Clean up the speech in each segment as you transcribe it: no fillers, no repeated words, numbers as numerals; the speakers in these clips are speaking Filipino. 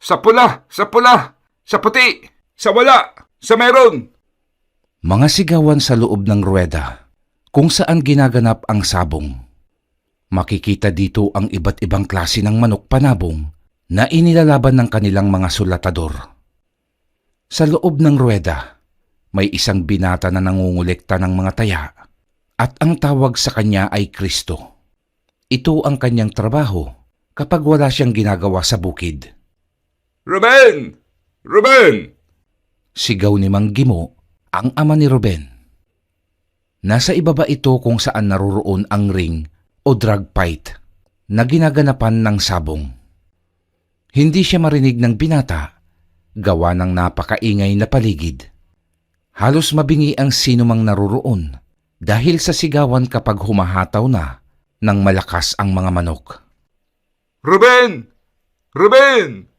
Sa pula! Sa pula! Sa puti! Sa wala! Sa meron! Mga sigawan sa loob ng ruweda kung saan ginaganap ang sabong. Makikita dito ang iba't ibang klase ng manok panabong na inilalaban ng kanilang mga sulatador. Sa loob ng ruweda, may isang binata na nangungulekta ng mga taya at ang tawag sa kanya ay Kristo. Ito ang kanyang trabaho kapag wala siyang ginagawa sa bukid. Ruben! Ruben! Sigaw ni Mang Gimo, ang ama ni Ruben. Nasa ibaba ito kung saan naroroon ang ring o drag fight na ginaganapan ng sabong. Hindi siya marinig ng binata, gawa ng napakaingay na paligid. Halos mabingi ang sino mang naroroon dahil sa sigawan kapag humahataw na ng malakas ang mga manok. Ruben! Ruben!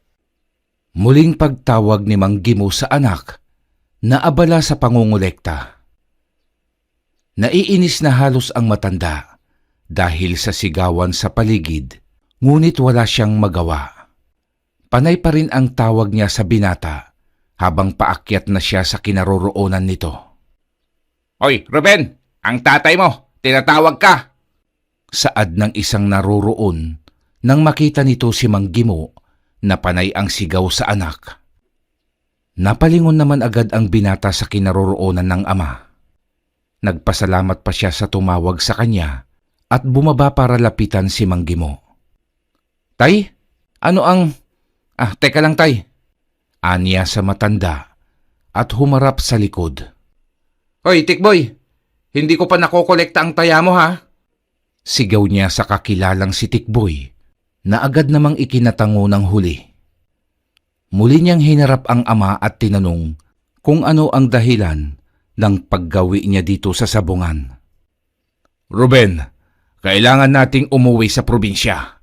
Muling pagtawag ni Mang Gimo sa anak na abala sa pangungulekta. Naiinis na halos ang matanda dahil sa sigawan sa paligid, ngunit wala siyang magawa. Panay pa rin ang tawag niya sa binata habang paakyat na siya sa kinaroroonan nito. Hoy, Ruben! Ang tatay mo! Tinatawag ka! Saad ng isang naroroon nang makita nito si Mang Gimo na panay ang sigaw sa anak. Napalingon naman agad ang binata sa kinaroroonan ng ama. Nagpasalamat pa siya sa tumawag sa kanya at bumaba para lapitan si Mang Gimo. Tay, ano ang... teka lang tay. Aniya sa matanda at humarap sa likod. Hoy, Tikboy! Hindi ko pa nakokolekta ang taya mo ha? Sigaw niya sa kakilalang si Tikboy na agad namang ikinatango ng huli. Muli niyang hinarap ang ama at tinanong kung ano ang dahilan ng paggawi niya dito sa sabungan. Ruben, kailangan nating umuwi sa probinsya.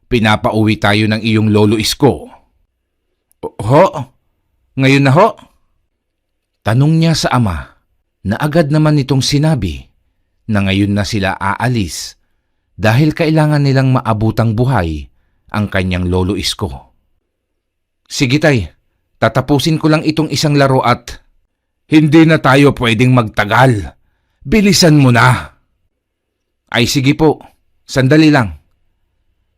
Pinapauwi tayo ng iyong lolo Isko. Ho? Ngayon na ho? Tanong niya sa ama na agad naman nitong sinabi na ngayon na sila aalis dahil kailangan nilang maabutang buhay ang kanyang lolo Isko. Sige tay, tatapusin ko lang itong isang laro at hindi na tayo pwedeng magtagal. Bilisan mo na. Ay sige po, sandali lang.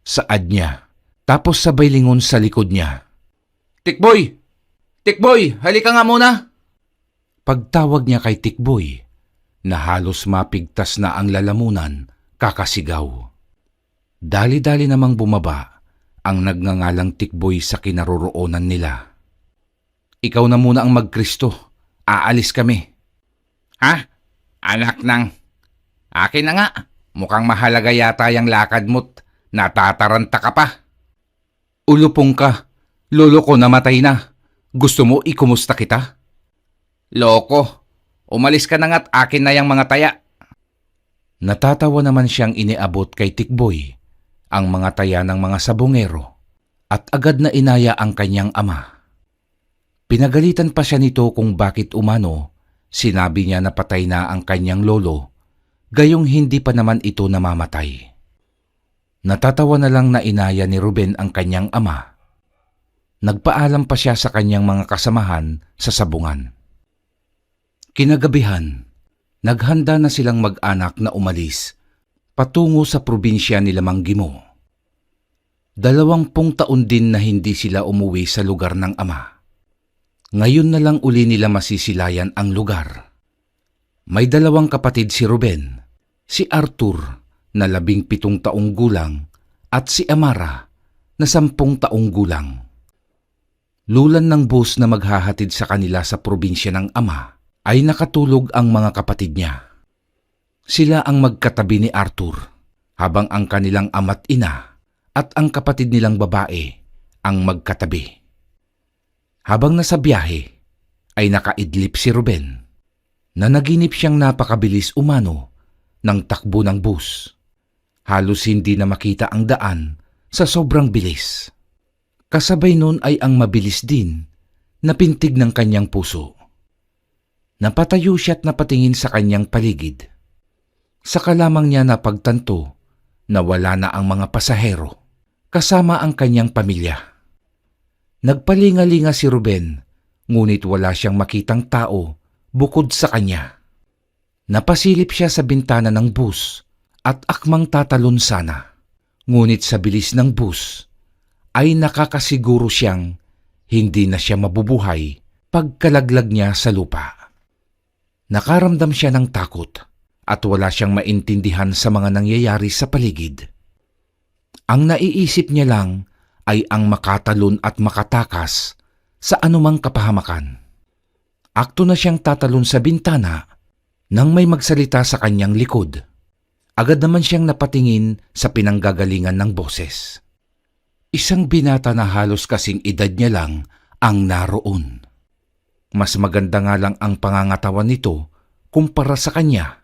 Saad niya, tapos sabay lingon sa likod niya. Tikboy! Tikboy, halika nga muna! Pagtawag niya kay Tikboy, na halos mapigtas na ang lalamunan, kakasigaw. Dali-dali namang bumaba ang nagngangalang Tikboy sa kinaroroonan nila. Ikaw na muna ang magkristo. Aalis kami. Ha? Anak nang. Akin na nga. Mukhang mahalaga yata yung lakad mo't natataranta ka pa. Ulupong ka. Lolo ko namatay na. Gusto mo ikumusta kita? Loko. Umalis ka na nga't akin na yung mga taya. Natatawa naman siyang iniabot kay Tikboy ang mga taya ng mga sabongero at agad na inaya ang kanyang ama. Pinagalitan pa siya nito kung bakit umano sinabi niya na patay na ang kanyang lolo, gayong hindi pa naman ito namamatay. Natatawa na lang na inaya ni Ruben ang kanyang ama. Nagpaalam pa siya sa kanyang mga kasamahan sa sabungan. Kinagabihan, naghanda na silang mag-anak na umalis patungo sa probinsya nila Mang Gimo. 20 taon din na hindi sila umuwi sa lugar ng ama. Ngayon na lang uli nila masisilayan ang lugar. May 2 kapatid si Ruben, si Arthur na 17 taong gulang at si Amara na 10 taong gulang. Lulan ng bus na maghahatid sa kanila sa probinsya ng ama ay nakatulog ang mga kapatid niya. Sila ang magkatabi ni Arthur habang ang kanilang ama't ina at ang kapatid nilang babae ang magkatabi. Habang nasa biyahe ay nakaidlip si Ruben na naginip siyang napakabilis umano ng takbo ng bus. Halos hindi na makita ang daan sa sobrang bilis. Kasabay nun ay ang mabilis din na pintig ng kanyang puso. Napatayo siya't napatingin sa kanyang paligid. Saka lamang niya napagtanto na wala na ang mga pasahero kasama ang kanyang pamilya. Nagpalinga-linga si Ruben, ngunit wala siyang makitang tao bukod sa kanya. Napasilip siya sa bintana ng bus at akmang tatalon sana. Ngunit sa bilis ng bus ay nakakasiguro siyang hindi na siya mabubuhay pagkalaglag niya sa lupa. Nakaramdam siya ng takot at wala siyang maintindihan sa mga nangyayari sa paligid. Ang naiisip niya lang ay ang makatalon at makatakas sa anumang kapahamakan. Akto na siyang tatalon sa bintana nang may magsalita sa kanyang likod. Agad naman siyang napatingin sa pinanggagalingan ng boses. Isang binata na halos kasing edad niya lang ang naroon. Mas maganda nga lang ang pangangatawan nito kumpara sa kanya.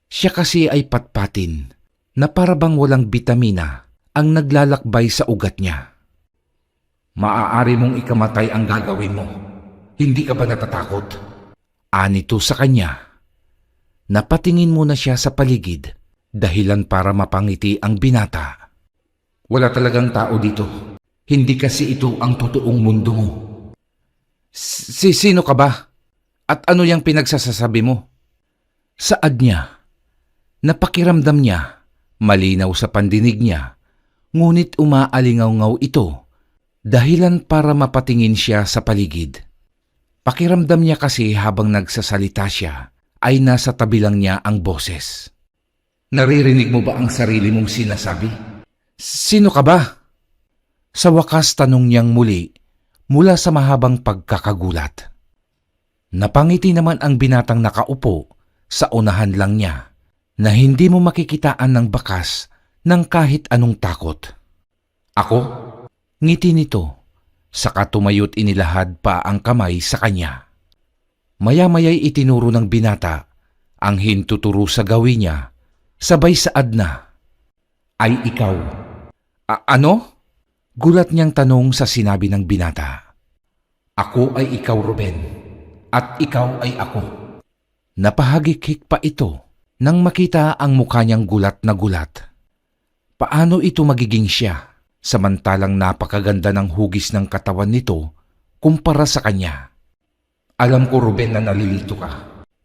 Siya kasi ay patpatin na parabang walang bitamina ang naglalakbay sa ugat niya. Maaari mong ikamatay ang gagawin mo. Hindi ka ba natatakot? Anito sa kanya. Napatingin muna siya sa paligid, dahilan para mapangiti ang binata. Wala talagang tao dito. Hindi kasi ito ang totoong mundo mo. Sino ka ba? At ano yung pinagsasasabi mo? Saad niya. Napakiramdam niya, malinaw sa pandinig niya, ngunit umaalingaw-ngaw ito, dahilan para mapatingin siya sa paligid. Pakiramdam niya kasi habang nagsasalita siya, ay nasa tabi lang niya ang boses. Naririnig mo ba ang sarili mong sinasabi? Sino ka ba? Sa wakas tanong niyang muli mula sa mahabang pagkakagulat. Napangiti naman ang binatang nakaupo sa unahan lang niya na hindi mo makikitaan ng bakas ng kahit anong takot. Ako? Ngiti nito, saka tumayo't inilahad pa ang kamay sa kanya. Maya-maya'y itinuro ng binata ang hintuturo sa gawin niya, sabay saad na. Ay ikaw. Ano? Gulat niyang tanong sa sinabi ng binata. Ako ay ikaw, Ruben, at ikaw ay ako. Napahagikik pa ito nang makita ang mukha niyang gulat na gulat. Paano ito magiging siya, samantalang napakaganda ng hugis ng katawan nito kumpara sa kanya? Alam ko, Ruben, na nalilito ka.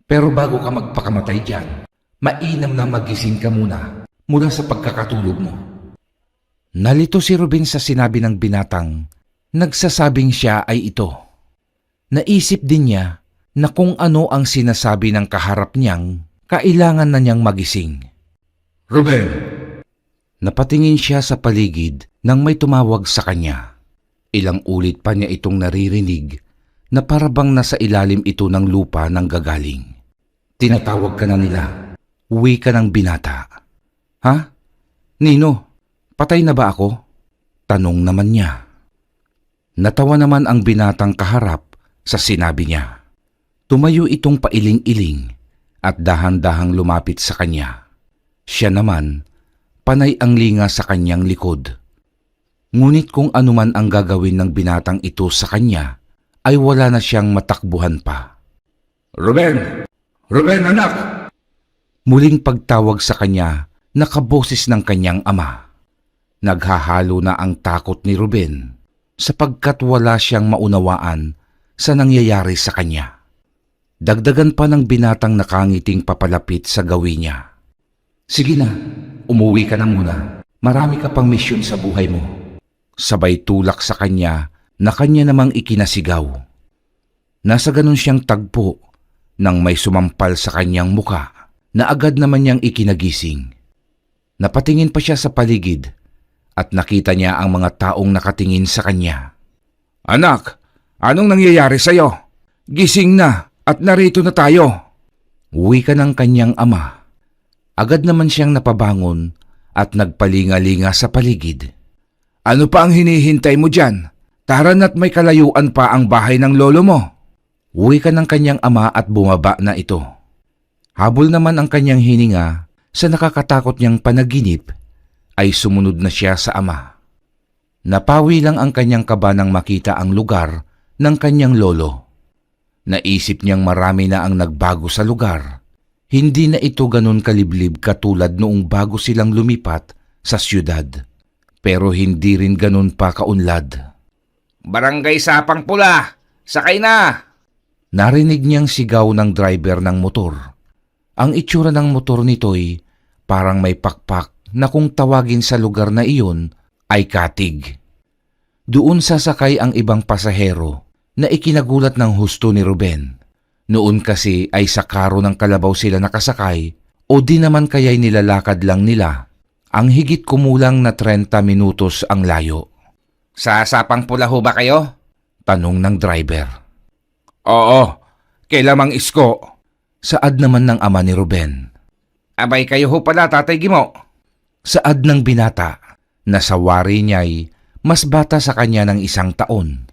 Pero bago ka magpakamatay dyan, mainam na magising ka muna sa pagkakatulog mo. Nalito si Ruben sa sinabi ng binatang nagsasabing siya ay ito. Naisip din niya na kung ano ang sinasabi ng kaharap niyang kailangan na niyang magising. Ruben! Napatingin siya sa paligid nang may tumawag sa kanya. Ilang ulit pa niya itong naririnig na parabang nasa ilalim ito ng lupa nang gagaling. Tinatawag ka na nila. Uwi ka ng binata. Ha? Nino, patay na ba ako? Tanong naman niya. Natawa naman ang binatang kaharap sa sinabi niya. Tumayo itong pailing-iling at dahan-dahang lumapit sa kanya. Siya naman, panay ang linga sa kanyang likod. Ngunit kung anuman ang gagawin ng binatang ito sa kanya, ay wala na siyang matakbuhan pa. Ruben! Ruben, anak! Muling pagtawag sa kanya, nakaboses ng kanyang ama. Naghahalo na ang takot ni Ruben sapagkat wala siyang maunawaan sa nangyayari sa kanya. Dagdagan pa ng binatang nakangiting papalapit sa gawin niya. Sige na, umuwi ka na muna. Marami ka pang misyon sa buhay mo. Sabay tulak sa kanya na kanya namang ikinasigaw. Nasa ganun siyang tagpo nang may sumampal sa kanyang muka na agad naman niyang ikinagising. Napatingin pa siya sa paligid at nakita niya ang mga taong nakatingin sa kanya. Anak, anong nangyayari sa'yo? Gising na at narito na tayo. Uwi ka ng kanyang ama. Agad naman siyang napabangon at nagpalinga-linga sa paligid. Ano pa ang hinihintay mo dyan? Tara na't may kalayuan pa ang bahay ng lolo mo. Uwi ka ng kanyang ama at bumaba na ito. Habol naman ang kanyang hininga sa nakakatakot niyang panaginip ay sumunod na siya sa ama. Napawi lang ang kanyang kaba nang makita ang lugar ng kanyang lolo. Naisip niyang marami na ang nagbago sa lugar. Hindi na ito ganun kaliblib katulad noong bago silang lumipat sa syudad. Pero hindi rin ganun pa kaunlad. Barangay Sapang Pula! Sakay na! Narinig niyang sigaw ng driver ng motor. Ang itsura ng motor nito'y parang may pakpak na kung tawagin sa lugar na iyon ay katig. Doon sasakay ang ibang pasahero na ikinagulat ng husto ni Ruben. Noon kasi ay sa karo ng kalabaw sila nakasakay o di naman kaya'y nilalakad lang nila. Ang higit kumulang na 30 minutos ang layo. Sa Sapang Pula ho ba kayo? Tanong ng driver. Oo, kailamang isko. Saad naman ng ama ni Ruben. Abay kayo ho pala, Tatay Gimo. Saad ng binata na sa wari niya'y mas bata sa kanya ng 1 taon.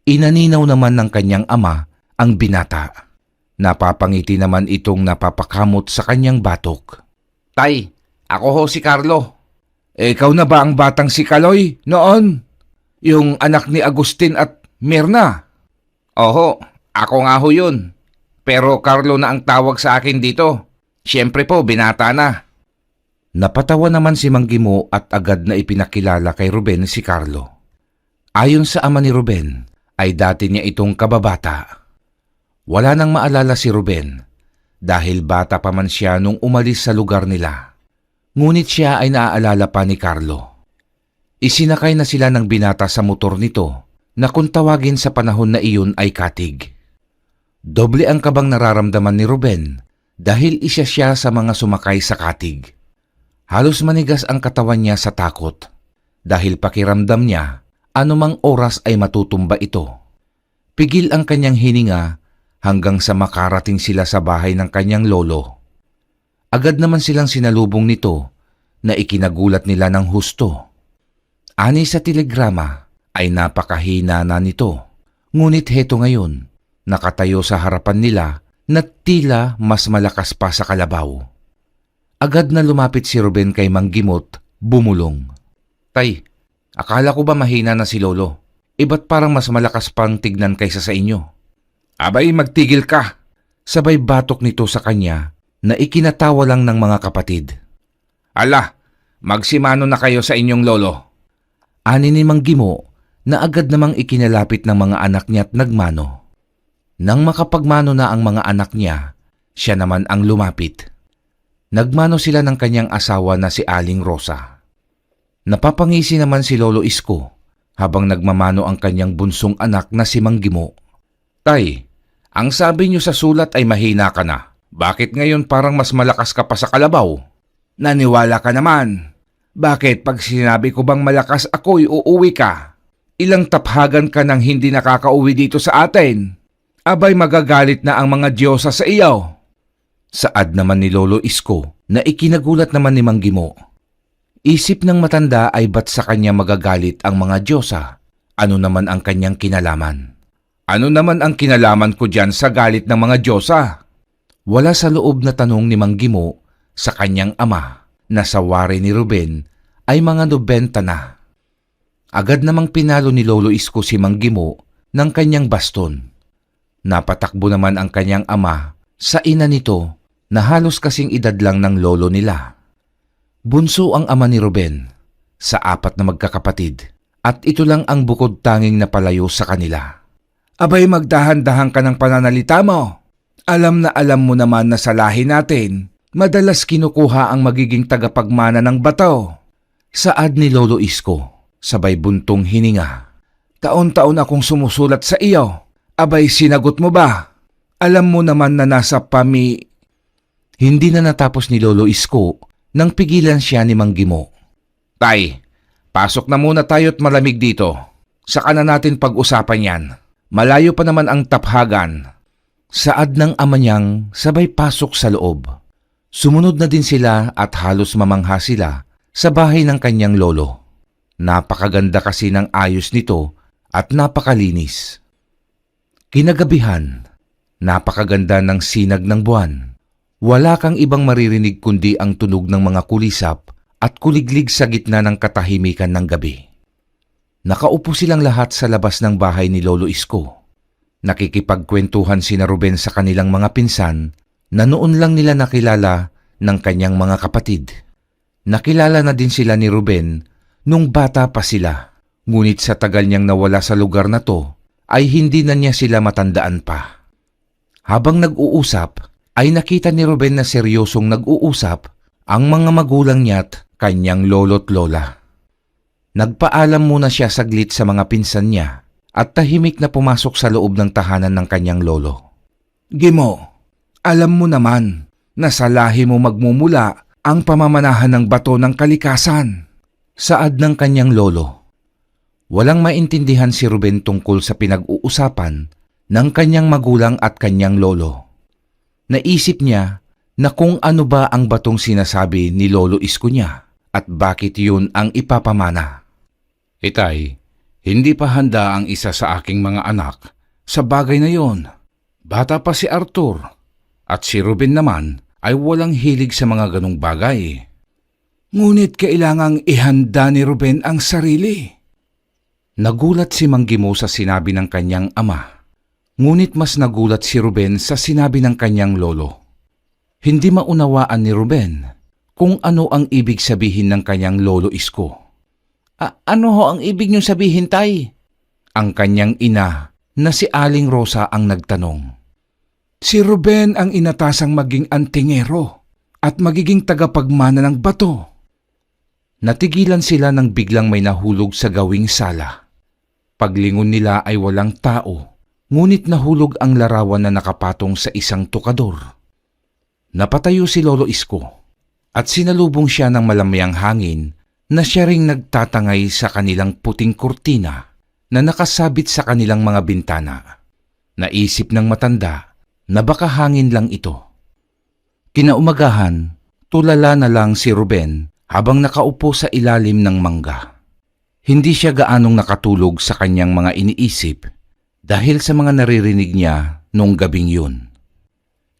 Inaninaw naman ng kanyang ama ang binata. Napapangiti naman itong napapakamot sa kanyang batok. Tay, ako ho si Carlo. Ikaw na ba ang batang si Kaloy noon? Yung anak ni Agustin at Mirna? Oho, ako nga ho yun. Pero Carlo na ang tawag sa akin dito. Siyempre po, binata na. Napatawa naman si Mang Gimo at agad na ipinakilala kay Ruben si Carlo. Ayon sa ama ni Ruben, ay dati niya itong kababata. Wala nang maalala si Ruben dahil bata pa man siya nung umalis sa lugar nila. Ngunit siya ay naaalala pa ni Carlo. Isinakay na sila ng binata sa motor nito na kung tawagin sa panahon na iyon ay katig. Doble ang kabang nararamdaman ni Ruben dahil isa siya sa mga sumakay sa katig. Halos manigas ang katawan niya sa takot dahil pakiramdam niya anumang oras ay matutumba ito. Pigil ang kanyang hininga hanggang sa makarating sila sa bahay ng kanyang lolo. Agad naman silang sinalubong nito na ikinagulat nila ng husto. Ani sa telegrama ay napakahina na nito. Ngunit heto ngayon, nakatayo sa harapan nila na tila mas malakas pa sa kalabaw. Agad na lumapit si Ruben kay Mang Gimot, bumulong. Tay, akala ko ba mahina na si Lolo? Ba't parang mas malakas pang tignan kaysa sa inyo? Abay, magtigil ka. Sabay batok nito sa kanya na ikinatawa lang ng mga kapatid. Ala, magsimano na kayo sa inyong lolo. Ani ni Mang Gimo na agad namang ikinalapit ng mga anak niya at nagmano. Nang makapagmano na ang mga anak niya, siya naman ang lumapit. Nagmano sila ng kanyang asawa na si Aling Rosa. Napapangisi naman si Lolo Isko habang nagmamano ang kanyang bunsong anak na si Mang Gimo. Tay, ang sabi niyo sa sulat ay mahina ka na. Bakit ngayon parang mas malakas ka pa sa kalabaw? Naniwala ka naman. Bakit pag sinabi ko bang malakas ako'y uuwi ka? Ilang taphagan ka nang hindi nakakauwi dito sa atin. Abay magagalit na ang mga Diyosa sa iyo. Saad naman ni Lolo Isko na ikinagulat naman ni Mang Gimo. Isip ng matanda ay ba't sa kanya magagalit ang mga Diyosa? Ano naman ang kanyang kinalaman? Ano naman ang kinalaman ko dyan sa galit ng mga Diyosa? Wala sa loob na tanong ni Mang Gimo sa kanyang ama na sa wari ni Ruben ay mga 90 na. Agad namang pinalo ni Lolo Isko si Mang Gimo ng kanyang baston. Napatakbo naman ang kanyang ama sa ina nito na halos kasing edad lang ng lolo nila. Bunso ang ama ni Ruben sa 4 na magkakapatid at ito lang ang bukod tanging napalayo sa kanila. Abay magdahan-dahan ka ng pananalita mo. Alam na alam mo naman na sa lahi natin, madalas kinukuha ang magiging tagapagmana ng bato. Saad ni Lolo Isko, sabay buntong hininga. Taon-taon akong sumusulat sa iyo. Abay sinagot mo ba? Alam mo naman na nasa Hindi na natapos ni Lolo Isko nang pigilan siya ni Mang Gimo. Tay, pasok na muna tayo't malamig dito. Saka na natin pag-usapan yan. Malayo pa naman ang taphagan. Saad ng ama niyang sabay pasok sa loob. Sumunod na din sila at halos mamangha sila sa bahay ng kanyang lolo. Napakaganda kasi ng ayos nito at napakalinis. Kinagabihan, napakaganda ng sinag ng buwan. Wala kang ibang maririnig kundi ang tunog ng mga kulisap at kuliglig sa gitna ng katahimikan ng gabi. Nakaupo silang lahat sa labas ng bahay ni Lolo Isko. Nakikipagkwentuhan sina Ruben sa kanilang mga pinsan na noon lang nila nakilala ng kanyang mga kapatid. Nakilala na din sila ni Ruben nung bata pa sila, Ngunit sa tagal niyang nawala sa lugar na to, ay hindi na niya sila matandaan pa. Habang nag-uusap, ay nakita ni Ruben na seryosong nag-uusap ang mga magulang niya't kanyang lolo't lola. Nagpaalam muna siya saglit sa mga pinsan niya at tahimik na pumasok sa loob ng tahanan ng kanyang lolo. Gimo, alam mo naman na sa lahi mo magmumula ang pamamanahan ng bato ng kalikasan. Saad ng kanyang lolo. Walang maintindihan si Ruben tungkol sa pinag-uusapan ng kanyang magulang at kanyang lolo. Naisip niya na kung ano ba ang batong sinasabi ni Lolo Isko niya at bakit yun ang ipapamana. Itay, hindi pa handa ang isa sa aking mga anak sa bagay na yon. Bata pa si Arthur at si Ruben naman ay walang hilig sa mga ganong bagay. Ngunit kailangang ihanda ni Ruben ang sarili. Nagulat si Mang Gimo sa sinabi ng kanyang ama. Ngunit mas nagulat si Ruben sa sinabi ng kanyang lolo. Hindi maunawaan ni Ruben kung ano ang ibig sabihin ng kanyang Lolo Isko. Ano ho ang ibig niyong sabihin, tay? Ang kanyang ina na si Aling Rosa ang nagtanong. Si Ruben ang inatasang maging antingero at magiging tagapagmana ng bato. Natigilan sila nang biglang may nahulog sa gawing sala. Paglingon nila ay walang tao, ngunit nahulog ang larawan na nakapatong sa isang tukador. Napatayo si Lolo Isko at sinalubong siya ng malamayang hangin na siya ring nagtatangay sa kanilang puting kurtina na nakasabit sa kanilang mga bintana. Naisip ng matanda na baka hangin lang ito. Kinaumagahan, tulala na lang si Ruben habang nakaupo sa ilalim ng mangga. Hindi siya gaanong nakatulog sa kanyang mga iniisip dahil sa mga naririnig niya noong gabing yun.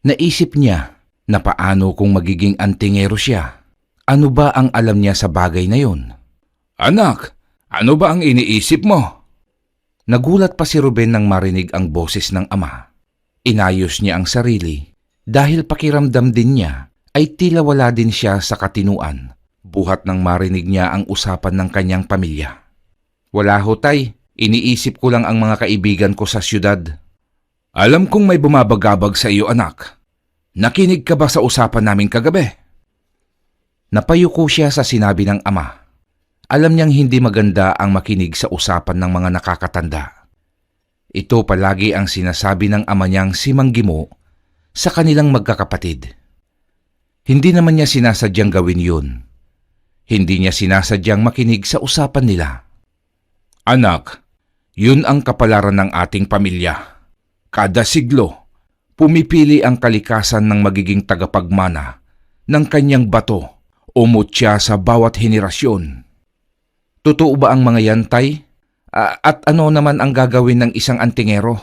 Naisip niya na paano kung magiging antingero siya. Ano ba ang alam niya sa bagay na yun? Anak, ano ba ang iniisip mo? Nagulat pa si Ruben nang marinig ang boses ng ama. Inayos niya ang sarili dahil pakiramdam din niya ay tila wala din siya sa katinuan. Buhat nang marinig niya ang usapan ng kanyang pamilya. Wala ho, tay. Iniisip ko lang ang mga kaibigan ko sa syudad. Alam kong may bumabagabag sa iyo, anak. Nakinig ka ba sa usapan namin kagabi? Napayuko siya sa sinabi ng ama. Alam niyang hindi maganda ang makinig sa usapan ng mga nakakatanda. Ito palagi ang sinasabi ng ama niyang si Mang Gimo sa kanilang magkakapatid. Hindi naman niya sinasadyang gawin yun. Hindi niya sinasadyang makinig sa usapan nila. Anak, yun ang kapalaran ng ating pamilya. Kada siglo, pumipili ang kalikasan ng magiging tagapagmana ng kanyang bato o mutya sa bawat henerasyon. Totoo ba ang mga yan, tay? At ano naman ang gagawin ng isang antingero?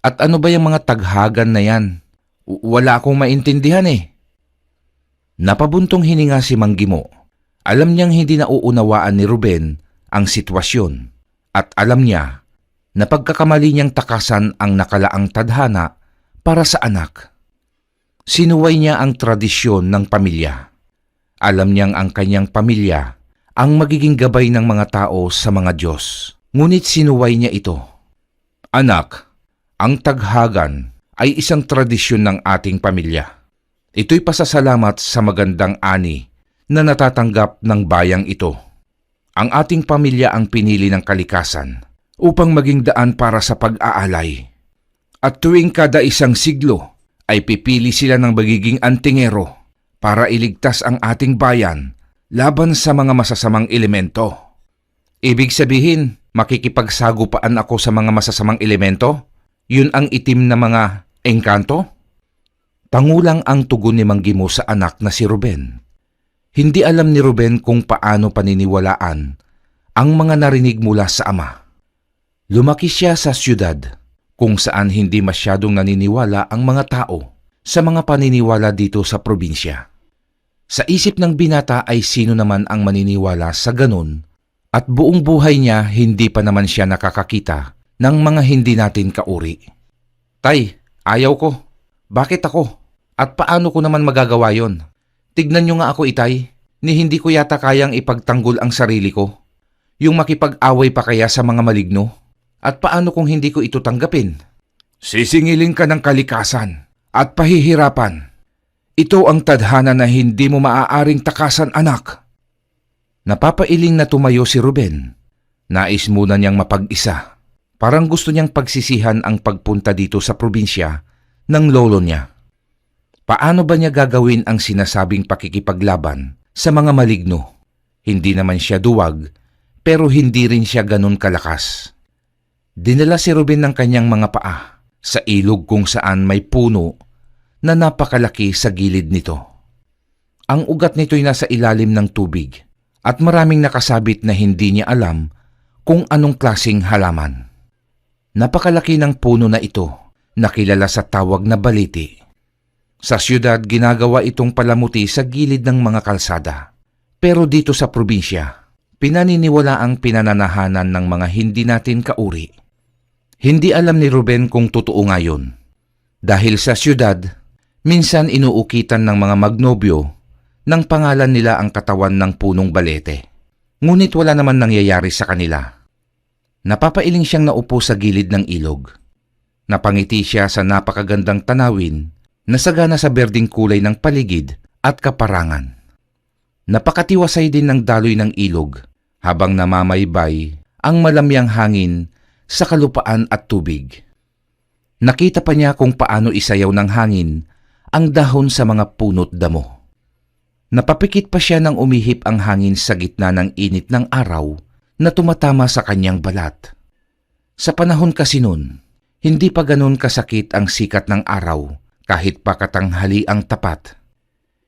At ano ba yung mga taghagan na yan? Wala akong maintindihan eh. Napabuntong hininga si Mang Gimo. Alam niyang hindi nauunawaan ni Ruben ang sitwasyon at alam niya na pagkakamali niyang takasan ang nakalaang tadhana para sa anak. Sinuway niya ang tradisyon ng pamilya. Alam niyang ang kanyang pamilya ang magiging gabay ng mga tao sa mga Diyos. Ngunit sinuway niya ito. Anak, ang taghagan ay isang tradisyon ng ating pamilya. Ito'y pasasalamat sa magandang ani na natatanggap ng bayang ito. Ang ating pamilya ang pinili ng kalikasan upang maging daan para sa pag-aalay. At tuwing kada isang siglo ay pipili sila ng magiging antingero para iligtas ang ating bayan laban sa mga masasamang elemento. Ibig sabihin, makikipagsagupaan ako sa mga masasamang elemento? Yun ang itim na mga engkanto? Tangulang ang tugon ni Mang Gimo sa anak na si Ruben. Hindi alam ni Ruben kung paano paniniwalaan ang mga narinig mula sa ama. Lumaki siya sa syudad kung saan hindi masyadong naniniwala ang mga tao sa mga paniniwala dito sa probinsya. Sa isip ng binata ay sino naman ang maniniwala sa ganun at buong buhay niya hindi pa naman siya nakakakita ng mga hindi natin kauri. Tay, ayaw ko. Bakit ako? At paano ko naman magagawa yon? Tignan nyo nga ako, itay, ni hindi ko yata kayang ipagtanggol ang sarili ko. Yung makipag-away pa kaya sa mga maligno? At paano kung hindi ko ito tanggapin? Sisingilin ka ng kalikasan at pahihirapan. Ito ang tadhana na hindi mo maaaring takasan, anak. Napapailing na tumayo si Ruben. Nais muna niyang mapag-isa. Parang gusto niyang pagsisihan ang pagpunta dito sa probinsya ng lolo niya. Paano ba niya gagawin ang sinasabing pakikipaglaban sa mga maligno? Hindi naman siya duwag, pero hindi rin siya ganun kalakas. Dinala si Ruben ng kanyang mga paa sa ilog kung saan may puno na napakalaki sa gilid nito. Ang ugat nito'y nasa ilalim ng tubig at maraming nakasabit na hindi niya alam kung anong klaseng halaman. Napakalaki ng puno na ito na kilala sa tawag na baliti. Sa siyudad, ginagawa itong palamuti sa gilid ng mga kalsada. Pero dito sa probinsya, pinaniniwala ang pinananahanan ng mga hindi natin kauri. Hindi alam ni Ruben kung totoo nga yun. Dahil sa siyudad, minsan inuukitan ng mga magnobyo ng pangalan nila ang katawan ng punong balete. Ngunit wala naman nangyayari sa kanila. Napapailing siyang naupo sa gilid ng ilog. Napangiti siya sa napakagandang tanawin na sagana sa berdeng kulay ng paligid at kaparangan. Napakatiwasay din ng daloy ng ilog habang namamaybay ang malamyang hangin sa kalupaan at tubig. Nakita pa niya kung paano isayaw ng hangin ang dahon sa mga puno't damo. Napapikit pa siya nang umihip ang hangin sa gitna ng init ng araw na tumatama sa kanyang balat. Sa panahon kasi nun, hindi pa ganun kasakit ang sikat ng araw kahit pa katanghali ang tapat.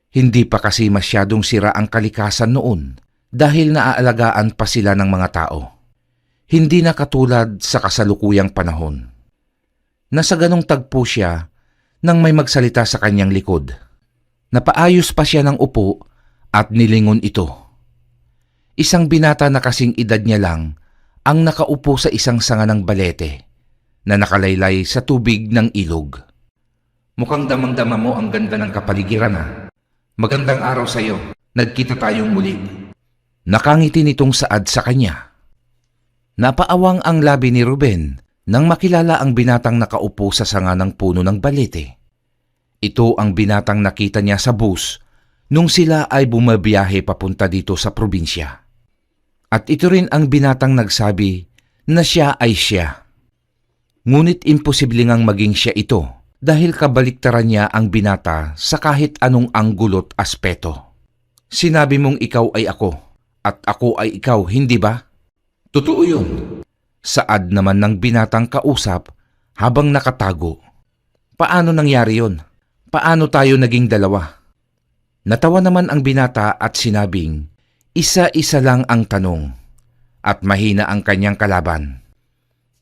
Hindi pa kasi masyadong sira ang kalikasan noon dahil naaalagaan pa sila ng mga tao. Hindi na katulad sa kasalukuyang panahon. Nasa ganong tagpo siya nang may magsalita sa kanyang likod. Napaayos pa siya ng upo at nilingon ito. Isang binata na kasing edad niya lang ang nakaupo sa isang sanga ng balete na nakalaylay sa tubig ng ilog. Mukhang damang-dama mo ang ganda ng kapaligiran, ha? Magandang araw sa iyo. Nagkita tayong muli. Nakangiti nitong saad sa kanya. Napaawang ang labi ni Ruben nang makilala ang binatang nakaupo sa sanga ng puno ng balete. Ito ang binatang nakita niya sa bus nung sila ay bumabiyahe papunta dito sa probinsya. At ito rin ang binatang nagsabi na siya ay siya. Ngunit imposible ngang maging siya ito dahil kabaliktaran niya ang binata sa kahit anong anggulot aspeto. Sinabi mong ikaw ay ako at ako ay ikaw, hindi ba? Totoo yun. Saad naman ng binatang kausap habang nakatago. Paano nangyari yun? Paano tayo naging dalawa? Natawa naman ang binata at sinabing, isa-isa lang ang tanong at mahina ang kanyang kalaban.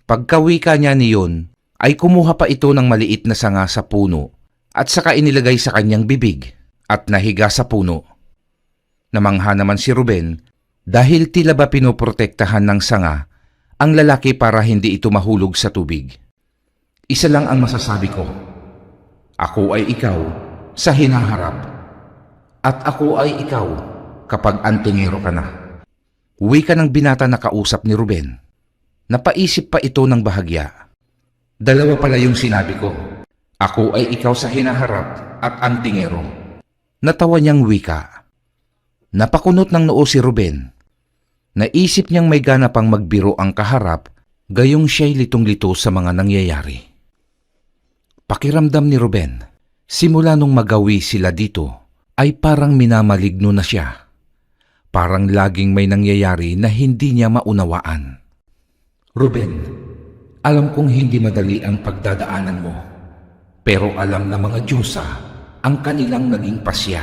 Pagkawika niya niyon, ay kumuha pa ito ng maliit na sanga sa puno at saka inilagay sa kanyang bibig at nahiga sa puno. Namangha naman si Ruben dahil tila ba pinoprotektahan ng sanga ang lalaki para hindi ito mahulog sa tubig. Isa lang ang masasabi ko. Ako ay ikaw sa hinaharap at ako ay ikaw kapag antingero ka na. Wika ng binata na kausap ni Ruben. Napaisip pa ito ng bahagya. Dalawa pala yung sinabi ko. Ako ay ikaw sa hinaharap at antingero. Natawa niyang wika. Napakunot ng noo si Ruben. Naisip niyang may gana pang magbiro ang kaharap, gayong siya'y litong-lito sa mga nangyayari. Pakiramdam ni Ruben, simula nung magawi sila dito, ay parang minamaligno na siya. Parang laging may nangyayari na hindi niya maunawaan. Ruben, alam kong hindi madali ang pagdadaanan mo, pero alam na mga Diyosa ang kanilang naging pasya.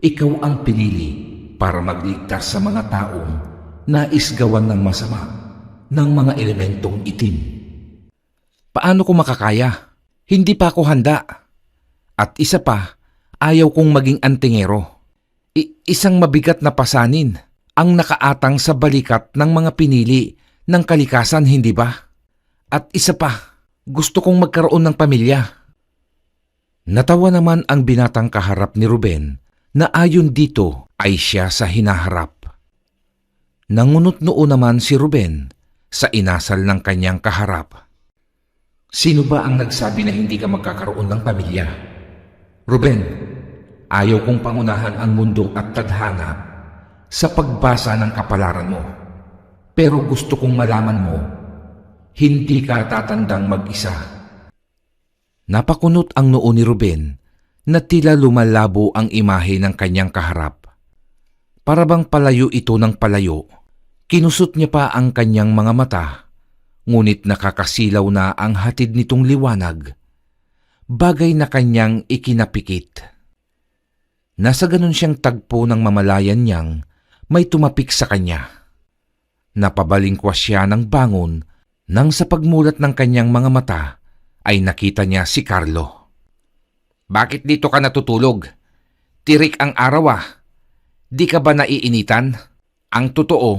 Ikaw ang pinili para magligtas sa mga taong nais gawan ng masama ng mga elementong itim. Paano ko makakaya? Hindi pa ako handa. At isa pa, ayaw kong maging antingero. Isang mabigat na pasanin ang nakaatang sa balikat ng mga pinili ng kalikasan, hindi ba? At isa pa, gusto kong magkaroon ng pamilya. Natawa naman ang binatang kaharap ni Ruben na ayon dito ay siya sa hinaharap. Nangunot-noo naman si Ruben sa inasal ng kanyang kaharap. Sino ba ang nagsabi na hindi ka magkakaroon ng pamilya? Ruben, ayaw kong pangunahan ang mundo at tadhana sa pagbasa ng kapalaran mo. Pero gusto kong malaman mo, hindi ka tatandang mag-isa. Napakunot ang noo ni Ruben na tila lumalabo ang imahe ng kanyang kaharap. Para bang palayo ito ng palayo, kinusot niya pa ang kanyang mga mata, ngunit nakakasilaw na ang hatid nitong liwanag, bagay na kanyang ikinapikit. Nasa ganun siyang tagpo ng mamalayan niyang may tumapik sa kanya. Napabalingkwas siya ng bangon nang sa pagmulat ng kanyang mga mata ay nakita niya si Carlo. Bakit dito ka natutulog? Tirik ang araw ah. Di ka ba naiinitan? Ang totoo,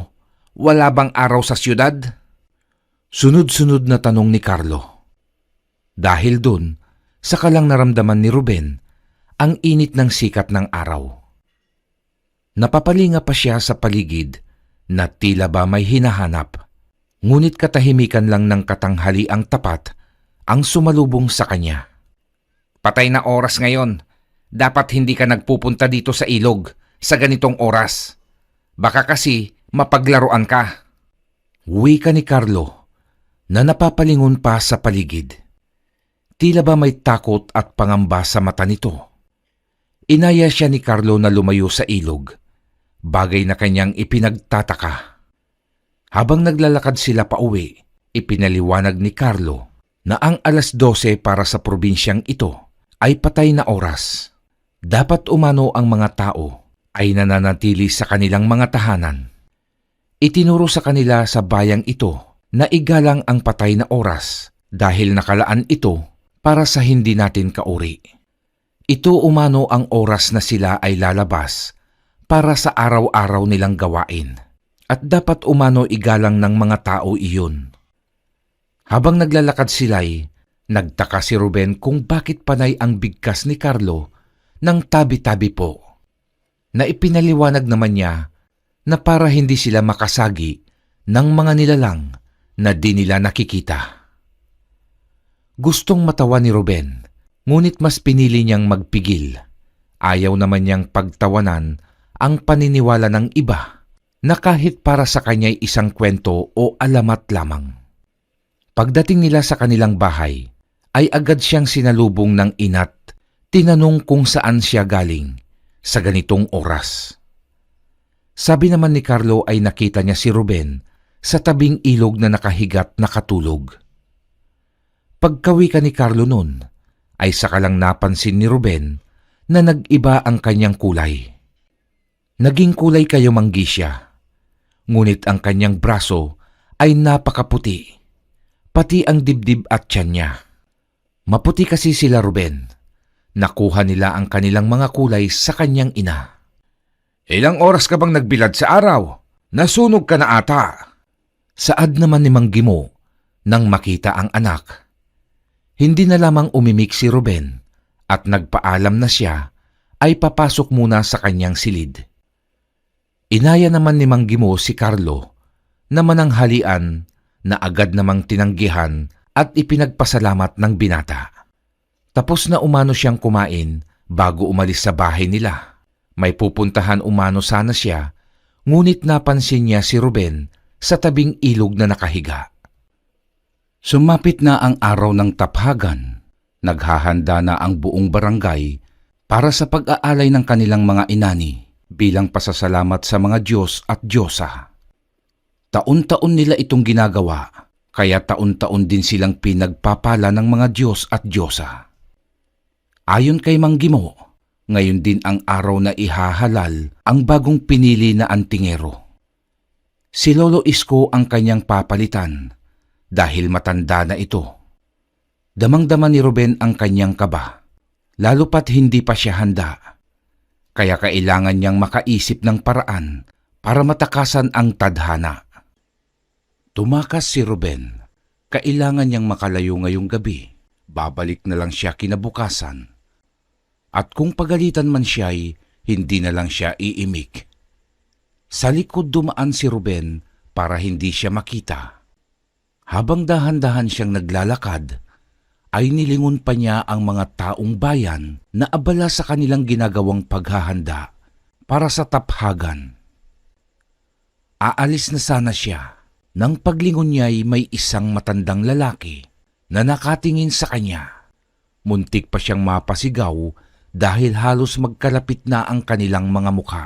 wala bang araw sa siyudad? Sunod-sunod na tanong ni Carlo. Dahil dun, saka lang naramdaman ni Ruben ang init ng sikat ng araw. Napapalinga pa siya sa paligid na tila ba may hinahanap, ngunit katahimikan lang ng katanghaliang tapat ang sumalubong sa kanya. Patay na oras ngayon. Dapat hindi ka nagpupunta dito sa ilog sa ganitong oras. Baka kasi mapaglaruan ka. Wika ni Carlo na napapalingon pa sa paligid. Tila ba may takot at pangamba sa mata nito. Inaya siya ni Carlo na lumayo sa ilog, bagay na kanyang ipinagtataka. Habang naglalakad sila pauwi, ipinaliwanag ni Carlo na ang 12:00 para sa probinsyang ito ay patay na oras. Dapat umano ang mga tao ay nananatili sa kanilang mga tahanan. Itinuro sa kanila sa bayang ito na igalang ang patay na oras dahil nakalaan ito para sa hindi natin kauri. Ito umano ang oras na sila ay lalabas para sa araw-araw nilang gawain at dapat umano igalang ng mga tao iyon. Habang naglalakad sila'y nagtaka si Ruben kung bakit panay ang bigkas ni Carlo ng tabi-tabi po. Na ipinaliwanag naman niya na para hindi sila makasagi ng mga nilalang na di nila nakikita. Gustong matawa ni Ruben, ngunit mas pinili niyang magpigil. Ayaw naman niyang pagtawanan ang paniniwala ng iba na kahit para sa kanya'y isang kwento o alamat lamang. Pagdating nila sa kanilang bahay, ay agad siyang sinalubong ng ina't tinanong kung saan siya galing sa ganitong oras. Sabi naman ni Carlo ay nakita niya si Ruben sa tabing ilog na nakahigat nakatulog. Pagkawika ni Carlo nun, ay saka lang napansin ni Ruben na nag-iba ang kanyang kulay. Naging kulay kayumanggi siya, ngunit ang kanyang braso ay napakaputi, pati ang dibdib at tiyan niya. Maputi kasi sila Ruben. Nakuha nila ang kanilang mga kulay sa kanyang ina. Ilang oras ka bang nagbilad sa araw? Nasunog ka na ata. Saad naman ni Mang Gimo nang makita ang anak. Hindi na lamang umimik si Ruben at nagpaalam na siya ay papasok muna sa kanyang silid. Inaya naman ni Mang Gimo si Carlo na mananghalian na agad namang tinanggihan at ipinagpasalamat ng binata. Tapos na umano siyang kumain bago umalis sa bahay nila. May pupuntahan umano sana siya, ngunit napansin niya si Ruben sa tabing ilog na nakahiga. Sumapit na ang araw ng taphagan. Naghahanda na ang buong barangay para sa pag-aalay ng kanilang mga inani bilang pasasalamat sa mga Diyos at Diyosa. Taon-taon nila itong ginagawa, kaya taon-taon din silang pinagpapala ng mga Diyos at Diyosa. Ayon kay Mang Gimo, ngayon din ang araw na ihahalal ang bagong pinili na antingero. Si Lolo Isko ang kanyang papalitan dahil matanda na ito. Damang-dama ni Ruben ang kanyang kaba, lalo pat hindi pa siya handa. Kaya kailangan niyang makaisip ng paraan para matakasan ang tadhana. Tumakas si Ruben. Kailangan niyang makalayo ngayong gabi. Babalik na lang siya kinabukasan. At kung pagalitan man siya'y hindi na lang siya iimik. Sa likod dumaan si Ruben para hindi siya makita. Habang dahan-dahan siyang naglalakad, ay nilingon pa niya ang mga taong bayan na abala sa kanilang ginagawang paghahanda para sa taphagan. Aalis na sana siya. Nang paglingon niya'y may isang matandang lalaki na nakatingin sa kanya. Muntik pa siyang mapasigaw dahil halos magkalapit na ang kanilang mga mukha.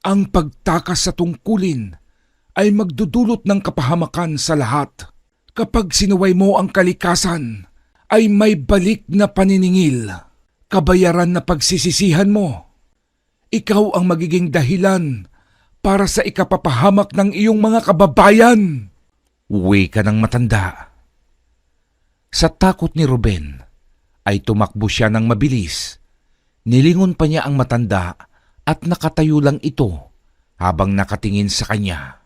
Ang pagtakas sa tungkulin ay magdudulot ng kapahamakan sa lahat. Kapag sinuway mo ang kalikasan, ay may balik na paniningil, kabayaran na pagsisisihan mo. Ikaw ang magiging dahilan para sa ikapapahamak ng iyong mga kababayan. Uwi ka ng matanda. Sa takot ni Ruben, ay tumakbo siya ng mabilis. Nilingon pa niya ang matanda at nakatayo lang ito habang nakatingin sa kanya.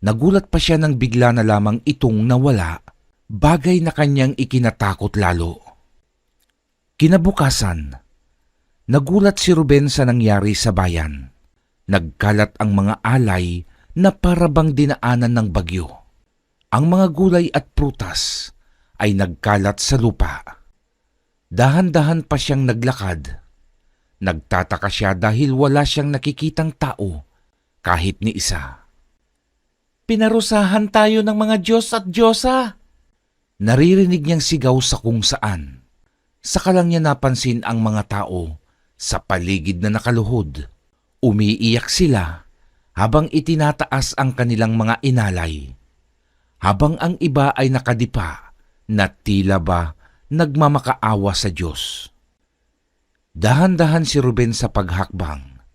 Nagulat pa siya nang bigla na lamang itong nawala, bagay na kanyang ikinatakot lalo. Kinabukasan, nagulat si Ruben sa nangyari sa bayan. Nagkalat ang mga alay na parabang dinaanan ng bagyo. Ang mga gulay at prutas ay nagkalat sa lupa. Dahan-dahan pa siyang naglakad. Nagtataka siya dahil wala siyang nakikitang tao kahit ni isa. Pinarusahan tayo ng mga Diyos at Diyosa. Naririnig niyang sigaw sa kung saan. Saka lang niya napansin ang mga tao sa paligid na nakaluhod. Umiiyak sila habang itinataas ang kanilang mga inalay. Habang ang iba ay nakadipa na tila ba nagmamakaawa sa Diyos. Dahan-dahan si Ruben sa paghakbang.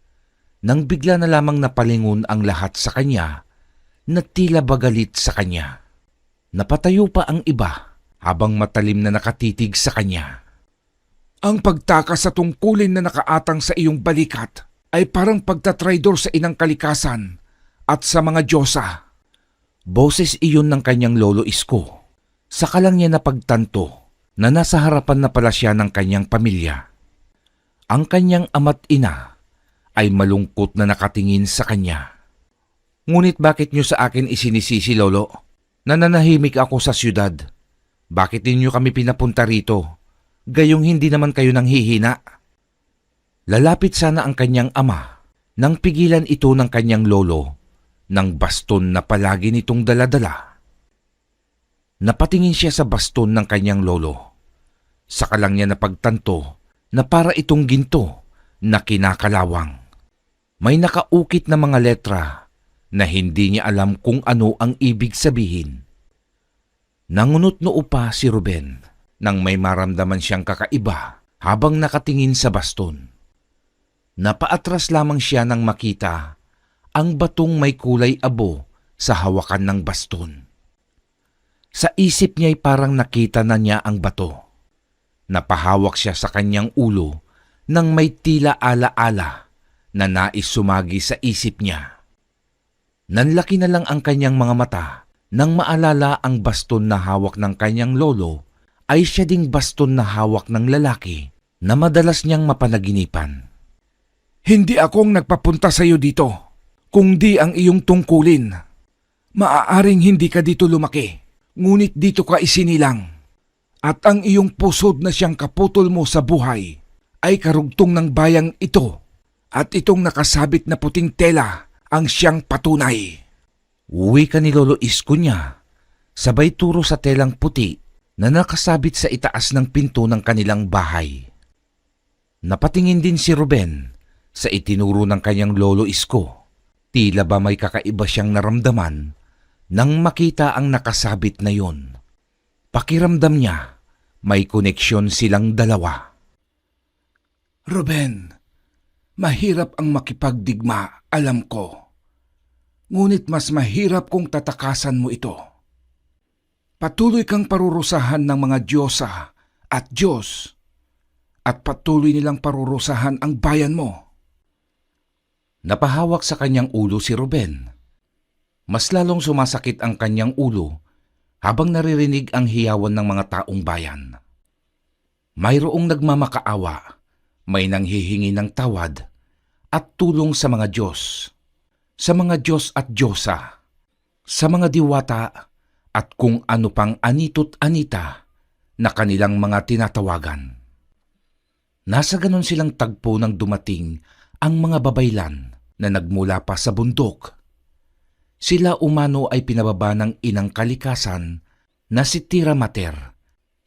Nang bigla na lamang napalingon ang lahat sa kanya na tila ba galit sa kanya. Napatayo pa ang iba habang matalim na nakatitig sa kanya. Ang pagtakas sa tungkulin na nakaatang sa iyong balikat ay parang pagtatraidor sa inang kalikasan at sa mga Diyosa. Boses iyon ng kanyang lolo Isko. Saka lang niya napagtanto na nasa harapan na pala siya ng kanyang pamilya. Ang kanyang ama't ina ay malungkot na nakatingin sa kanya. Ngunit bakit niyo sa akin isinisisi, lolo? Nananahimik ako sa syudad. Bakit ninyo kami pinapunta rito? Gayong hindi naman kayo nang hihina. Lalapit sana ang kanyang ama nang pigilan ito ng kanyang lolo ng baston na palagi nitong daladala. Napatingin siya sa baston ng kanyang lolo. Saka lang niya napagtanto na para itong ginto na kinakalawang. May nakaukit na mga letra na hindi niya alam kung ano ang ibig sabihin. Nangunot-noo pa si Ruben nang may maramdaman siyang kakaiba habang nakatingin sa baston. Napaatras lamang siya nang makita ang batong may kulay abo sa hawakan ng baston. Sa isip niya'y parang nakita na niya ang bato. Napahawak siya sa kanyang ulo nang may tila ala-ala na nais sumagi sa isip niya. Nanlaki na lang ang kanyang mga mata nang maalala ang baston na hawak ng kanyang lolo ay siya ding baston na hawak ng lalaki na madalas niyang mapanaginipan. Hindi akong nagpapunta sa iyo dito, kundi ang iyong tungkulin. Maaaring hindi ka dito lumaki, ngunit dito ka isinilang. At ang iyong pusod na siyang kaputol mo sa buhay ay karugtong ng bayang ito at itong nakasabit na puting tela ang siyang patunay. Uwi ka ni Lolo Isko niya, sabay turo sa telang puti na nakasabit sa itaas ng pinto ng kanilang bahay. Napatingin din si Ruben sa itinuro ng kanyang Lolo Isko. Tila ba may kakaiba siyang naramdaman nang makita ang nakasabit na yun. Pakiramdam niya may koneksyon silang dalawa. Ruben, mahirap ang makipagdigma, alam ko. Ngunit mas mahirap kung tatakasan mo ito. Patuloy kang parurusahan ng mga Diyosa at Diyos at patuloy nilang parurusahan ang bayan mo. Napahawak sa kanyang ulo si Ruben. Mas lalong sumasakit ang kanyang ulo habang naririnig ang hiyawan ng mga taong bayan. Mayroong nagmamakaawa, may nanghihingi ng tawad, at tulong sa mga Diyos, sa mga Diyos at Diyosa, sa mga diwata at kung ano pang anito't anita na kanilang mga tinatawagan. Nasa ganon silang tagpo nang dumating ang mga babaylan na nagmula pa sa bundok. Sila umano ay pinababa ng inang kalikasan na si Tiramater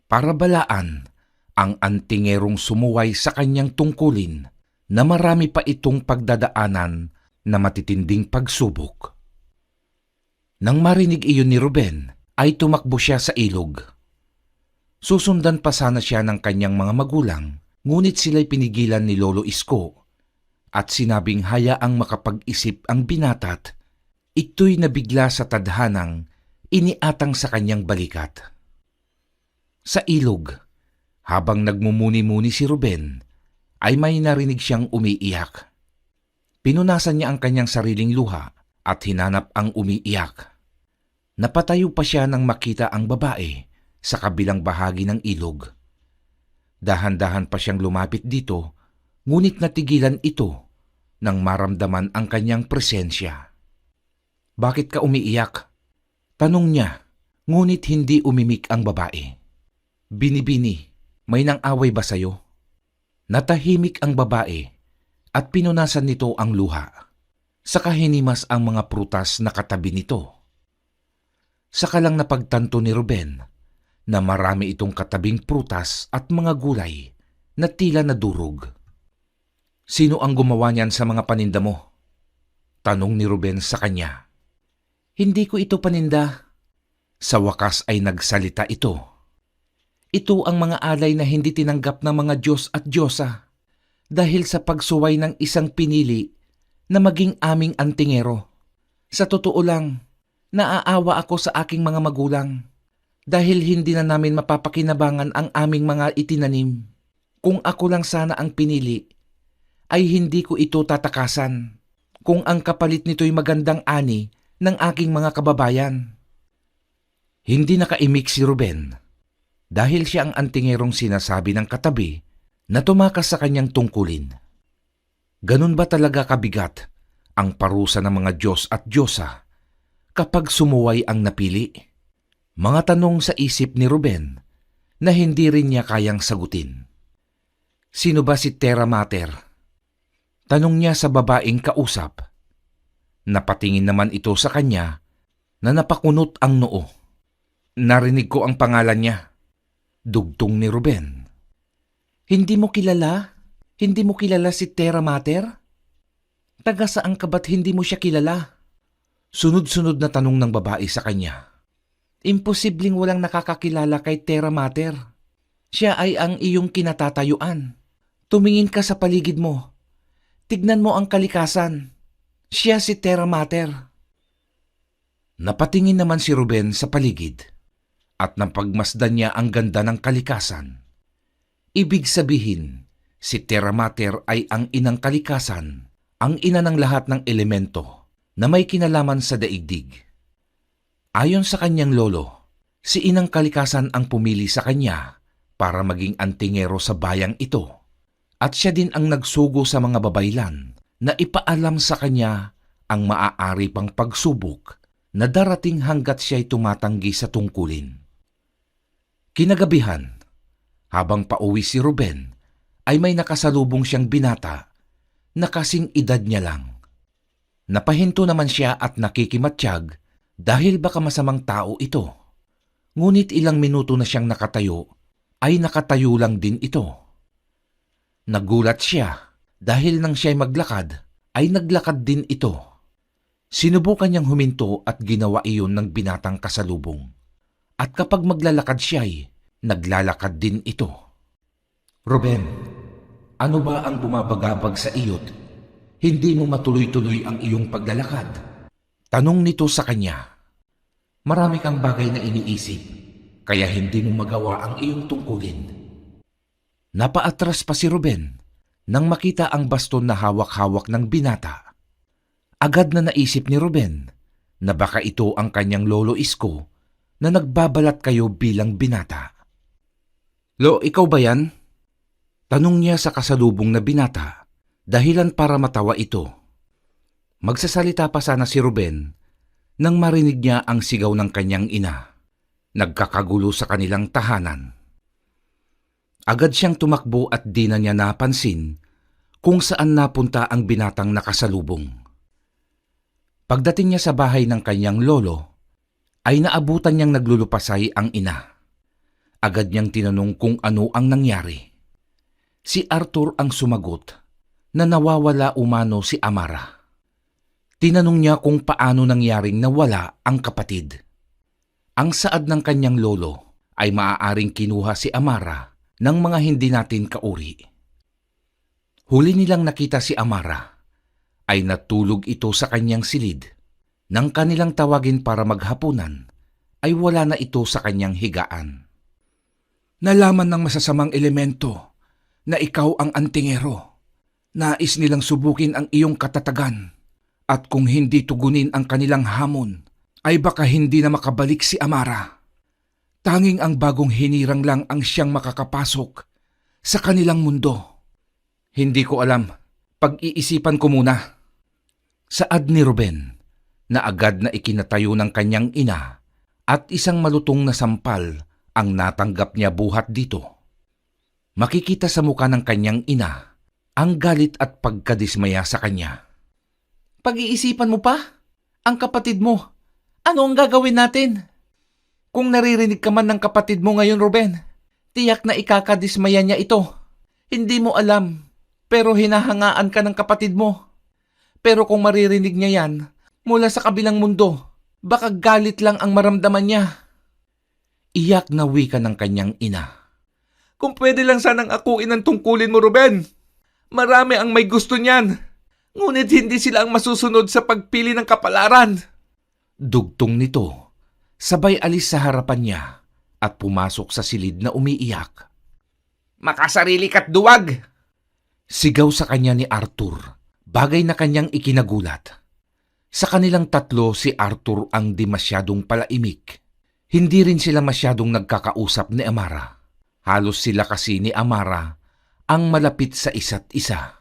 para balaan ang antingerong sumuway sa kanyang tungkulin na marami pa itong pagdadaanan na matitinding pagsubok. Nang marinig iyon ni Ruben, ay tumakbo siya sa ilog. Susundan pa sana siya ng kanyang mga magulang, ngunit sila'y pinigilan ni Lolo Isko at sinabing hayaang makapag-isip ang binata't ito'y nabigla sa tadhanang iniatang sa kanyang balikat. Sa ilog, habang nagmumuni-muni si Ruben, ay may narinig siyang umiiyak. Pinunasan niya ang kanyang sariling luha at hinanap ang umiiyak. Napatayo pa siya nang makita ang babae sa kabilang bahagi ng ilog. Dahan-dahan pa siyang lumapit dito, ngunit natigilan ito nang maramdaman ang kanyang presensya. "Bakit ka umiiyak?" tanong niya, ngunit hindi umimik ang babae. "Binibini, may nang-away ba sa'yo?" Natahimik ang babae at pinunasan nito ang luha. Saka hinimas ang mga prutas na katabi nito. Saka lang napagtanto ni Ruben na marami itong katabing prutas at mga gulay na tila nadurog. "Sino ang gumawa niyan sa mga paninda mo?" tanong ni Ruben sa kanya. "Hindi ko ito paninda." Sa wakas ay nagsalita ito. "Ito ang mga alay na hindi tinanggap ng mga Diyos at Diyosa dahil sa pagsuway ng isang pinili na maging aming antingero. Sa totoo lang, naaawa ako sa aking mga magulang dahil hindi na namin mapapakinabangan ang aming mga itinanim. Kung ako lang sana ang pinili, ay hindi ko ito tatakasan kung ang kapalit nito'y magandang ani ng aking mga kababayan." Hindi nakaimik si Ruben dahil siya ang antingerong sinasabi ng katabi na tumakas sa kanyang tungkulin. Ganun ba talaga kabigat ang parusa ng mga Diyos at Diyosa kapag sumuway ang napili? Mga tanong sa isip ni Ruben na hindi rin niya kayang sagutin. "Sino ba si Tiramater?" tanong niya sa babaeng kausap. Napatingin naman ito sa kanya na napakunot ang noo. "Narinig ko ang pangalan niya," dugtong ni Ruben. "Hindi mo kilala? Hindi mo kilala si Tiramater? Taga saan ka ba't hindi mo siya kilala?" Sunod-sunod na tanong ng babae sa kanya. "Imposibleng walang nakakakilala kay Tiramater. Siya ay ang iyong kinatatayuan. Tumingin ka sa paligid mo. Tignan mo ang kalikasan. Siya si Tiramater." Napatingin naman si Ruben sa paligid at napagmasdan niya ang ganda ng kalikasan. Ibig sabihin, si Tiramater ay ang inang kalikasan, ang ina ng lahat ng elemento na may kinalaman sa daigdig. Ayon sa kanyang lolo, si inang kalikasan ang pumili sa kanya para maging antingero sa bayang ito, at siya din ang nagsugo sa mga babaylan na ipaalam sa kanya ang maaari pang pagsubok na darating hanggat siya'y tumatanggi sa tungkulin. Kinagabihan, habang pauwi si Ruben, ay may nakasalubong siyang binata na kasing edad niya lang. Napahinto naman siya at nakikimatsyag dahil baka masamang tao ito. Ngunit ilang minuto na siyang nakatayo, ay nakatayo lang din ito. Nagulat siya dahil nang siya'y maglakad, ay naglakad din ito. Sinubukan niyang huminto at ginawa iyon ng binatang kasalubong. At kapag maglalakad siya'y naglalakad din ito. "Ruben, ano ba ang bumabagabag sa iyo't hindi mo matuloy-tuloy ang iyong paglalakad?" tanong nito sa kanya. "Marami kang bagay na iniisip, kaya hindi mo magawa ang iyong tungkulin." Napaatras pa si Ruben nang makita ang baston na hawak-hawak ng binata. Agad na naisip ni Ruben na baka ito ang kanyang lolo Isko na nagbabalat kayo bilang binata. "Lo, ikaw ba yan?" tanong niya sa kasalubong na binata dahilan para matawa ito. Magsasalita pa sana si Ruben nang marinig niya ang sigaw ng kanyang ina. Nagkakagulo sa kanilang tahanan. Agad siyang tumakbo at di na niya napansin kung saan napunta ang binatang nakasalubong. Pagdating niya sa bahay ng kanyang lolo, ay naabutan niyang naglulupasay ang ina. Agad niyang tinanong kung ano ang nangyari. Si Arthur ang sumagot na nawawala umano si Amara. Tinanong niya kung paano nangyaring nawala ang kapatid. Ang saad ng kanyang lolo ay maaaring kinuha si Amara ng mga hindi natin kauri. Huli nilang nakita si Amara ay natulog ito sa kanyang silid. Nang kanilang tawagin para maghapunan ay wala na ito sa kanyang higaan. Nalaman ng masasamang elemento na ikaw ang antingero. Nais nilang subukin ang iyong katatagan. At kung hindi tugunin ang kanilang hamon, ay baka hindi na makabalik si Amara. Tanging ang bagong hinirang lang ang siyang makakapasok sa kanilang mundo. Hindi ko alam. Pag-iisipan ko muna. Saad ni Ruben na agad na ikinatayo ng kanyang ina at isang malutong na sampal ang natanggap niya buhat dito. Makikita sa muka ng kanyang ina ang galit at pagkadismaya sa kanya. Pag-iisipan mo pa? Ang kapatid mo. Ano ang gagawin natin? Kung naririnig ka man ng kapatid mo ngayon, Ruben, tiyak na ikakadismaya niya ito. Hindi mo alam, pero hinahangaan ka ng kapatid mo. Pero kung maririnig niya yan mula sa kabilang mundo, baka galit lang ang maramdaman niya. Iyak na wika ng kanyang ina. Kung pwede lang sanang akuin ang tungkulin mo, Ruben. Marami ang may gusto niyan. Ngunit hindi sila ang masusunod sa pagpili ng kapalaran. Dugtong nito, sabay alis sa harapan niya at pumasok sa silid na umiiyak. Makasarili ka't duwag! Sigaw sa kanya ni Arthur, bagay na kanyang ikinagulat. Sa kanilang tatlo si Arthur ang di masyadong palaimik. Hindi rin sila masyadong nagkakausap ni Amara. Halos sila kasi ni Amara ang malapit sa isa't isa.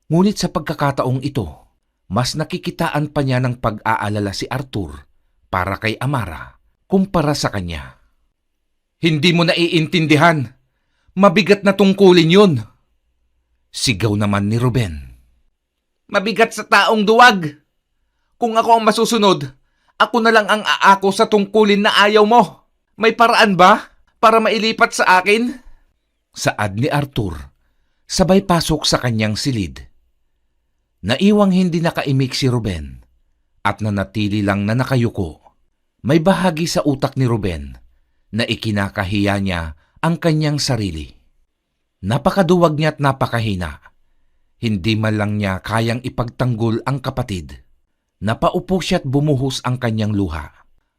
Ngunit sa pagkakataong ito, mas nakikitaan pa niya ng pag-aalala si Arthur para kay Amara kumpara sa kanya. Hindi mo naiintindihan. Mabigat na tungkulin yun. Sigaw naman ni Ruben. Mabigat sa taong duwag. Kung ako ang masusunod, ako na lang ang aako sa tungkulin na ayaw mo. May paraan ba para mailipat sa akin? Saad ni Arthur, sabay pasok sa kanyang silid. Naiwang hindi nakaimik si Ruben at nanatili lang na nakayuko. May bahagi sa utak ni Ruben na ikinakahiya niya ang kanyang sarili. Napakaduwag niya at napakahina. Hindi man lang niya kayang ipagtanggol ang kapatid. Napaupo siya at bumuhos ang kanyang luha.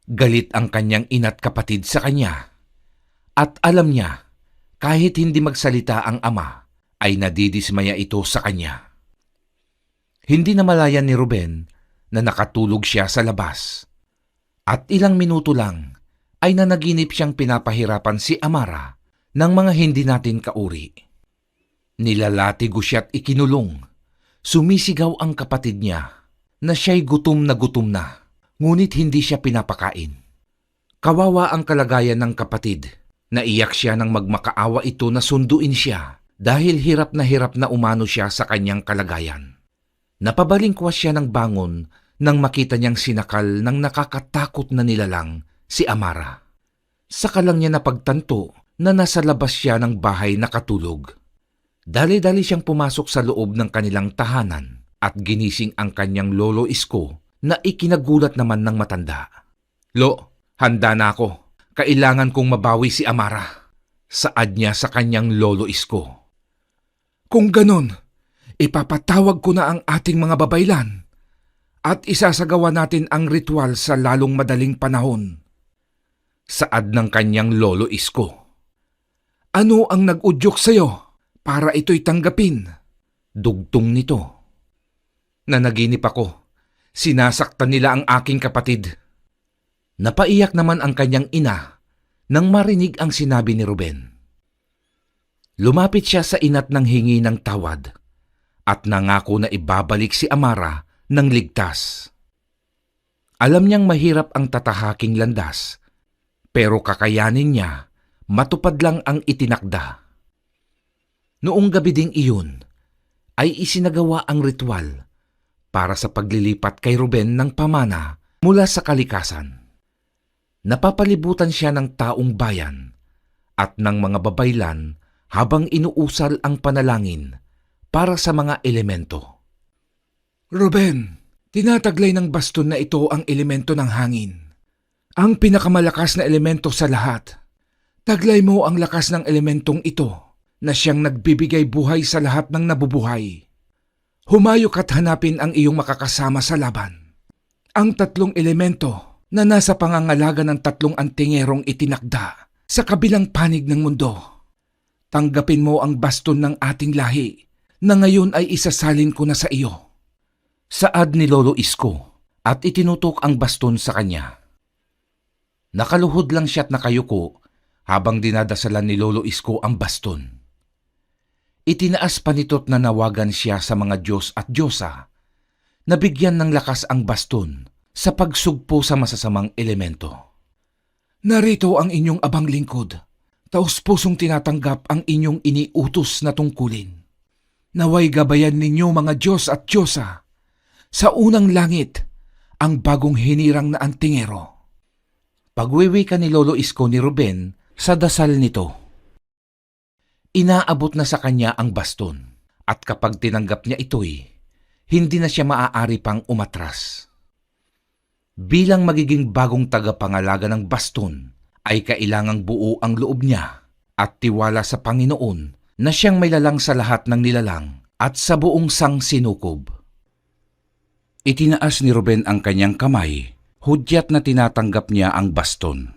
Galit ang kanyang ina't kapatid sa kanya. At alam niya, kahit hindi magsalita ang ama, ay nadidismaya ito sa kanya. Hindi namalayan ni Ruben na nakatulog siya sa labas. At ilang minuto lang ay nanaginip siyang pinapahirapan si Amara ng mga hindi natin kauri. Nilalatigo siya at ikinulong. Sumisigaw ang kapatid niya na siya'y gutom na, ngunit hindi siya pinapakain. Kawawa ang kalagayan ng kapatid. Naiyak siya nang magmakaawa ito na sunduin siya dahil hirap na umano siya sa kanyang kalagayan. Napabalingkwas siya ng bangon nang makita niyang sinakal ng nakakatakot na nilalang si Amara. Saka lang niya napagtanto na nasa labas siya ng bahay nakatulog. Dali-dali siyang pumasok sa loob ng kanilang tahanan at ginising ang kanyang lolo Isko na ikinagulat naman ng matanda. Lo, handa na ako. Kailangan kong mabawi si Amara. Saad niya sa kanyang lolo Isko. Kung ganon, ipapatawag ko na ang ating mga babaylan at isasagawa natin ang ritual sa lalong madaling panahon. Saad ng kanyang lolo Isko. Ano ang nag-udyok sa'yo para ito'y tanggapin? Dugtong nito. Nanaginip ako. Sinasaktan nila ang aking kapatid. Napaiyak naman ang kanyang ina nang marinig ang sinabi ni Ruben. Lumapit siya sa ina't nang hingi ng tawad at nangako na ibabalik si Amara ng ligtas. Alam niyang mahirap ang tatahaking landas, pero kakayanin niya matupad lang ang itinakda. Noong gabi ding iyon ay isinagawa ang ritual para sa paglilipat kay Ruben ng pamana mula sa kalikasan. Napapalibutan siya ng taong bayan at ng mga babaylan habang inuusal ang panalangin para sa mga elemento. Ruben, tinataglay ng baston na ito ang elemento ng hangin. Ang pinakamalakas na elemento sa lahat. Taglay mo ang lakas ng elementong ito na siyang nagbibigay buhay sa lahat ng nabubuhay. Humayok at hanapin ang iyong makakasama sa laban. Ang tatlong elemento na nasa pangangalaga ng tatlong antingerong itinakda sa kabilang panig ng mundo. Tanggapin mo ang baston ng ating lahi na ngayon ay isasalin ko na sa iyo. Saad ni Lolo Isko at itinutok ang baston sa kanya. Nakaluhod lang siya't nakayuko habang dinadasalan ni Lolo Isko ang baston. Itinaas pa nito't nanawagan siya sa mga Diyos at Diyosa na bigyan ng lakas ang baston sa pagsugpo sa masasamang elemento. Narito ang inyong abang lingkod. Taos-pusong tinatanggap ang inyong iniutos na tungkulin. Naway gabayan ninyo mga Diyos at Diyosa sa unang langit ang bagong hinirang na antingero. Pagwiwika ni Lolo Isko ni Ruben sa dasal nito. Inaabot na sa kanya ang baston at kapag tinanggap niya ito'y, hindi na siya maaari pang umatras. Bilang magiging bagong tagapangalaga ng baston, ay kailangang buo ang loob niya at tiwala sa Panginoon na siyang may lalang sa lahat ng nilalang at sa buong sangsinukob. Itinaas ni Ruben ang kanyang kamay, hudyat na tinatanggap niya ang baston.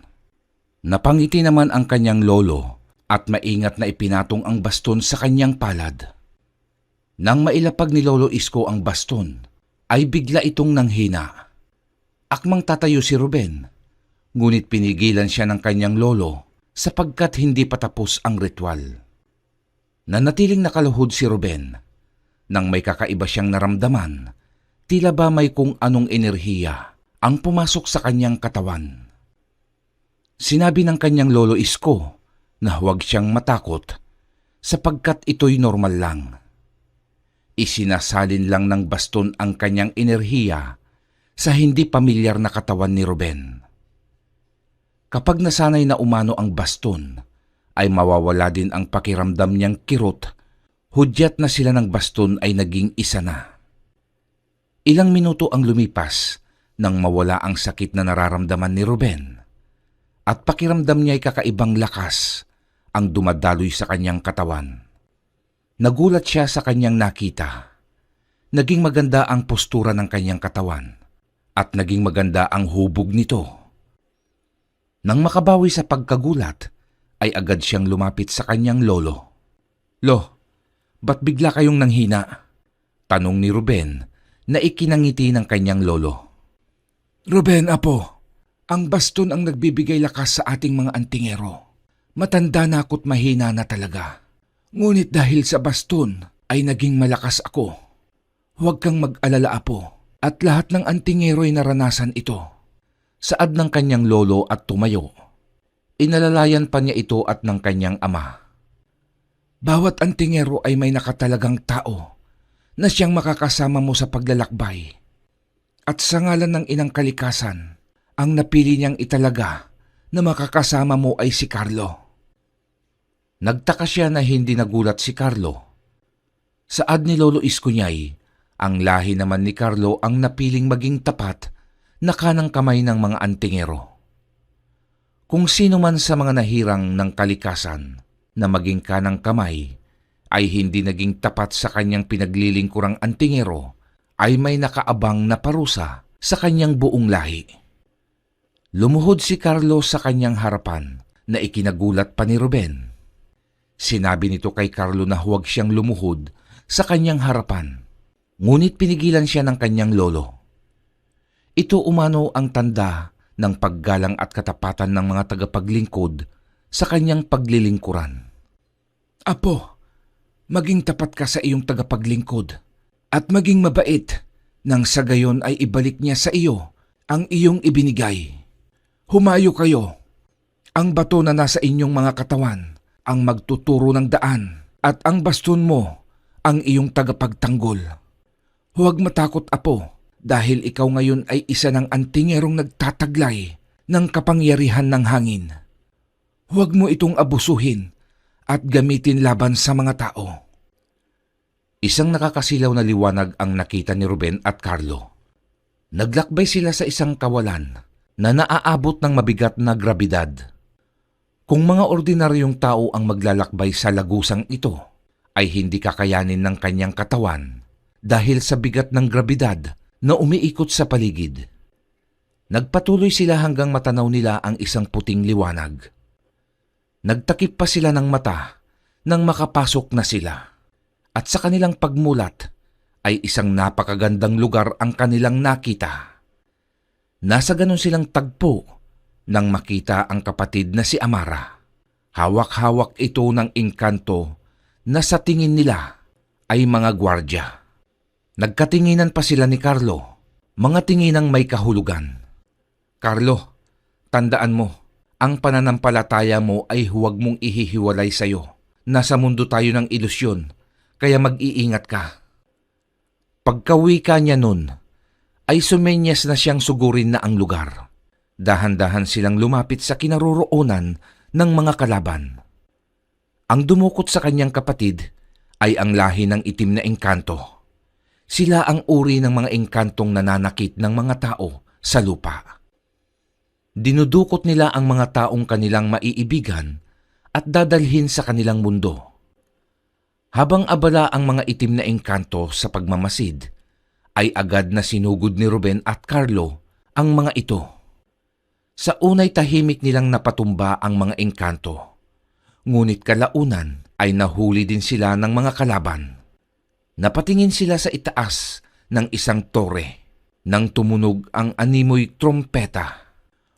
Napangiti naman ang kanyang lolo at maingat na ipinatong ang baston sa kanyang palad. Nang mailapag ni Lolo Isko ang baston, ay bigla itong nanghina. Akmang tatayo si Ruben, ngunit pinigilan siya ng kanyang lolo sapagkat hindi pa tapos ang ritual. Nanatiling nakaluhod si Ruben nang may kakaiba siyang naramdaman, tila ba may kung anong enerhiya ang pumasok sa kanyang katawan. Sinabi ng kanyang Lolo Isko na huwag siyang matakot sapagkat ito'y normal lang. Isinasalin lang ng baston ang kanyang enerhiya sa hindi pamilyar na katawan ni Ruben. Kapag nasanay na umano ang baston, ay mawawala din ang pakiramdam niyang kirot, hudyat na sila ng baston ay naging isa na. Ilang minuto ang lumipas nang mawala ang sakit na nararamdaman ni Ruben, at pakiramdam niya ay kakaibang lakas ang dumadaloy sa kanyang katawan. Nagulat siya sa kanyang nakita. Naging maganda ang postura ng kanyang katawan at naging maganda ang hubog nito. Nang makabawi sa pagkagulat, ay agad siyang lumapit sa kanyang lolo. "Lo, ba't bigla kayong nanghina?" tanong ni Ruben na ikinangiti ng kanyang lolo. Ruben, apo, ang baston ang nagbibigay lakas sa ating mga antingero. Matanda na ako't mahina na talaga. Ngunit dahil sa baston ay naging malakas ako. Huwag kang mag-alala, apo, at lahat ng antingero ay naranasan ito. Saad ng kanyang lolo at tumayo. Inalalayan pa niya ito at ng kanyang ama. Bawat antingero ay may nakatalagang tao na siyang makakasama mo sa paglalakbay. At sa ngalan ng inang kalikasan, ang napili niyang italaga na makakasama mo ay si Carlo. Nagtaka siya na hindi nagulat si Carlo. Saad ni Lolo Isko niya'y, ang lahi naman ni Carlo ang napiling maging tapat na kanang kamay ng mga antingero. Kung sino man sa mga nahirang ng kalikasan na maging kanang kamay ay hindi naging tapat sa kanyang pinaglilingkurang antingero, ay may nakaabang na parusa sa kanyang buong lahi. Lumuhod si Carlo sa kanyang harapan na ikinagulat pa ni Ruben. Sinabi nito kay Carlo na huwag siyang lumuhod sa kanyang harapan, ngunit pinigilan siya ng kanyang lolo. Ito umano ang tanda ng paggalang at katapatan ng mga tagapaglingkod sa kanyang paglilingkuran. Apo, Maging tapat ka sa iyong tagapaglingkod at maging mabait nang sa gayon ay ibalik niya sa iyo ang iyong ibinigay. Humayo kayo. Ang bato na nasa inyong mga katawan ang magtuturo ng daan at ang baston mo ang iyong tagapagtanggol. Huwag matakot, apo, dahil ikaw ngayon ay isa ng antingerong nagtataglay ng kapangyarihan ng hangin. Huwag mo itong abusuhin at gamitin laban sa mga tao. Isang nakakasilaw na liwanag ang nakita ni Ruben at Carlo. Naglakbay sila sa isang kawalan na naaabot ng mabigat na grabidad. Kung mga ordinaryong tao ang maglalakbay sa lagusang ito, ay hindi kakayanin ng kanyang katawan dahil sa bigat ng grabidad na umiikot sa paligid. Nagpatuloy sila hanggang matanaw nila ang isang puting liwanag. Nagtakip pa sila ng mata nang makapasok na sila. At sa kanilang pagmulat ay isang napakagandang lugar ang kanilang nakita. Nasa ganon silang tagpo nang makita ang kapatid na si Amara. Hawak-hawak ito ng engkanto na sa tingin nila ay mga gwardya. Nagkatinginan pa sila ni Carlo, mga tinginang may kahulugan. Carlo, tandaan mo, ang pananampalataya mo ay huwag mong ihihiwalay sa'yo. Nasa mundo tayo ng ilusyon, kaya mag-iingat ka. Pagkawika niya nun, ay sumenyas na siyang sugurin na ang lugar. Dahan-dahan silang lumapit sa kinaroroonan ng mga kalaban. Ang dumukot sa kanyang kapatid ay ang lahi ng itim na engkanto. Sila ang uri ng mga engkantong nananakit ng mga tao sa lupa. Dinudukot nila ang mga taong kanilang maiibigan at dadalhin sa kanilang mundo. Habang abala ang mga itim na engkanto sa pagmamasid, ay agad na sinugod ni Ruben at Carlo ang mga ito. Sa unay tahimik nilang napatumba ang mga engkanto, ngunit kalaunan ay nahuli din sila ng mga kalaban. Napatingin sila sa itaas ng isang tore nang tumunog ang animoy trompeta.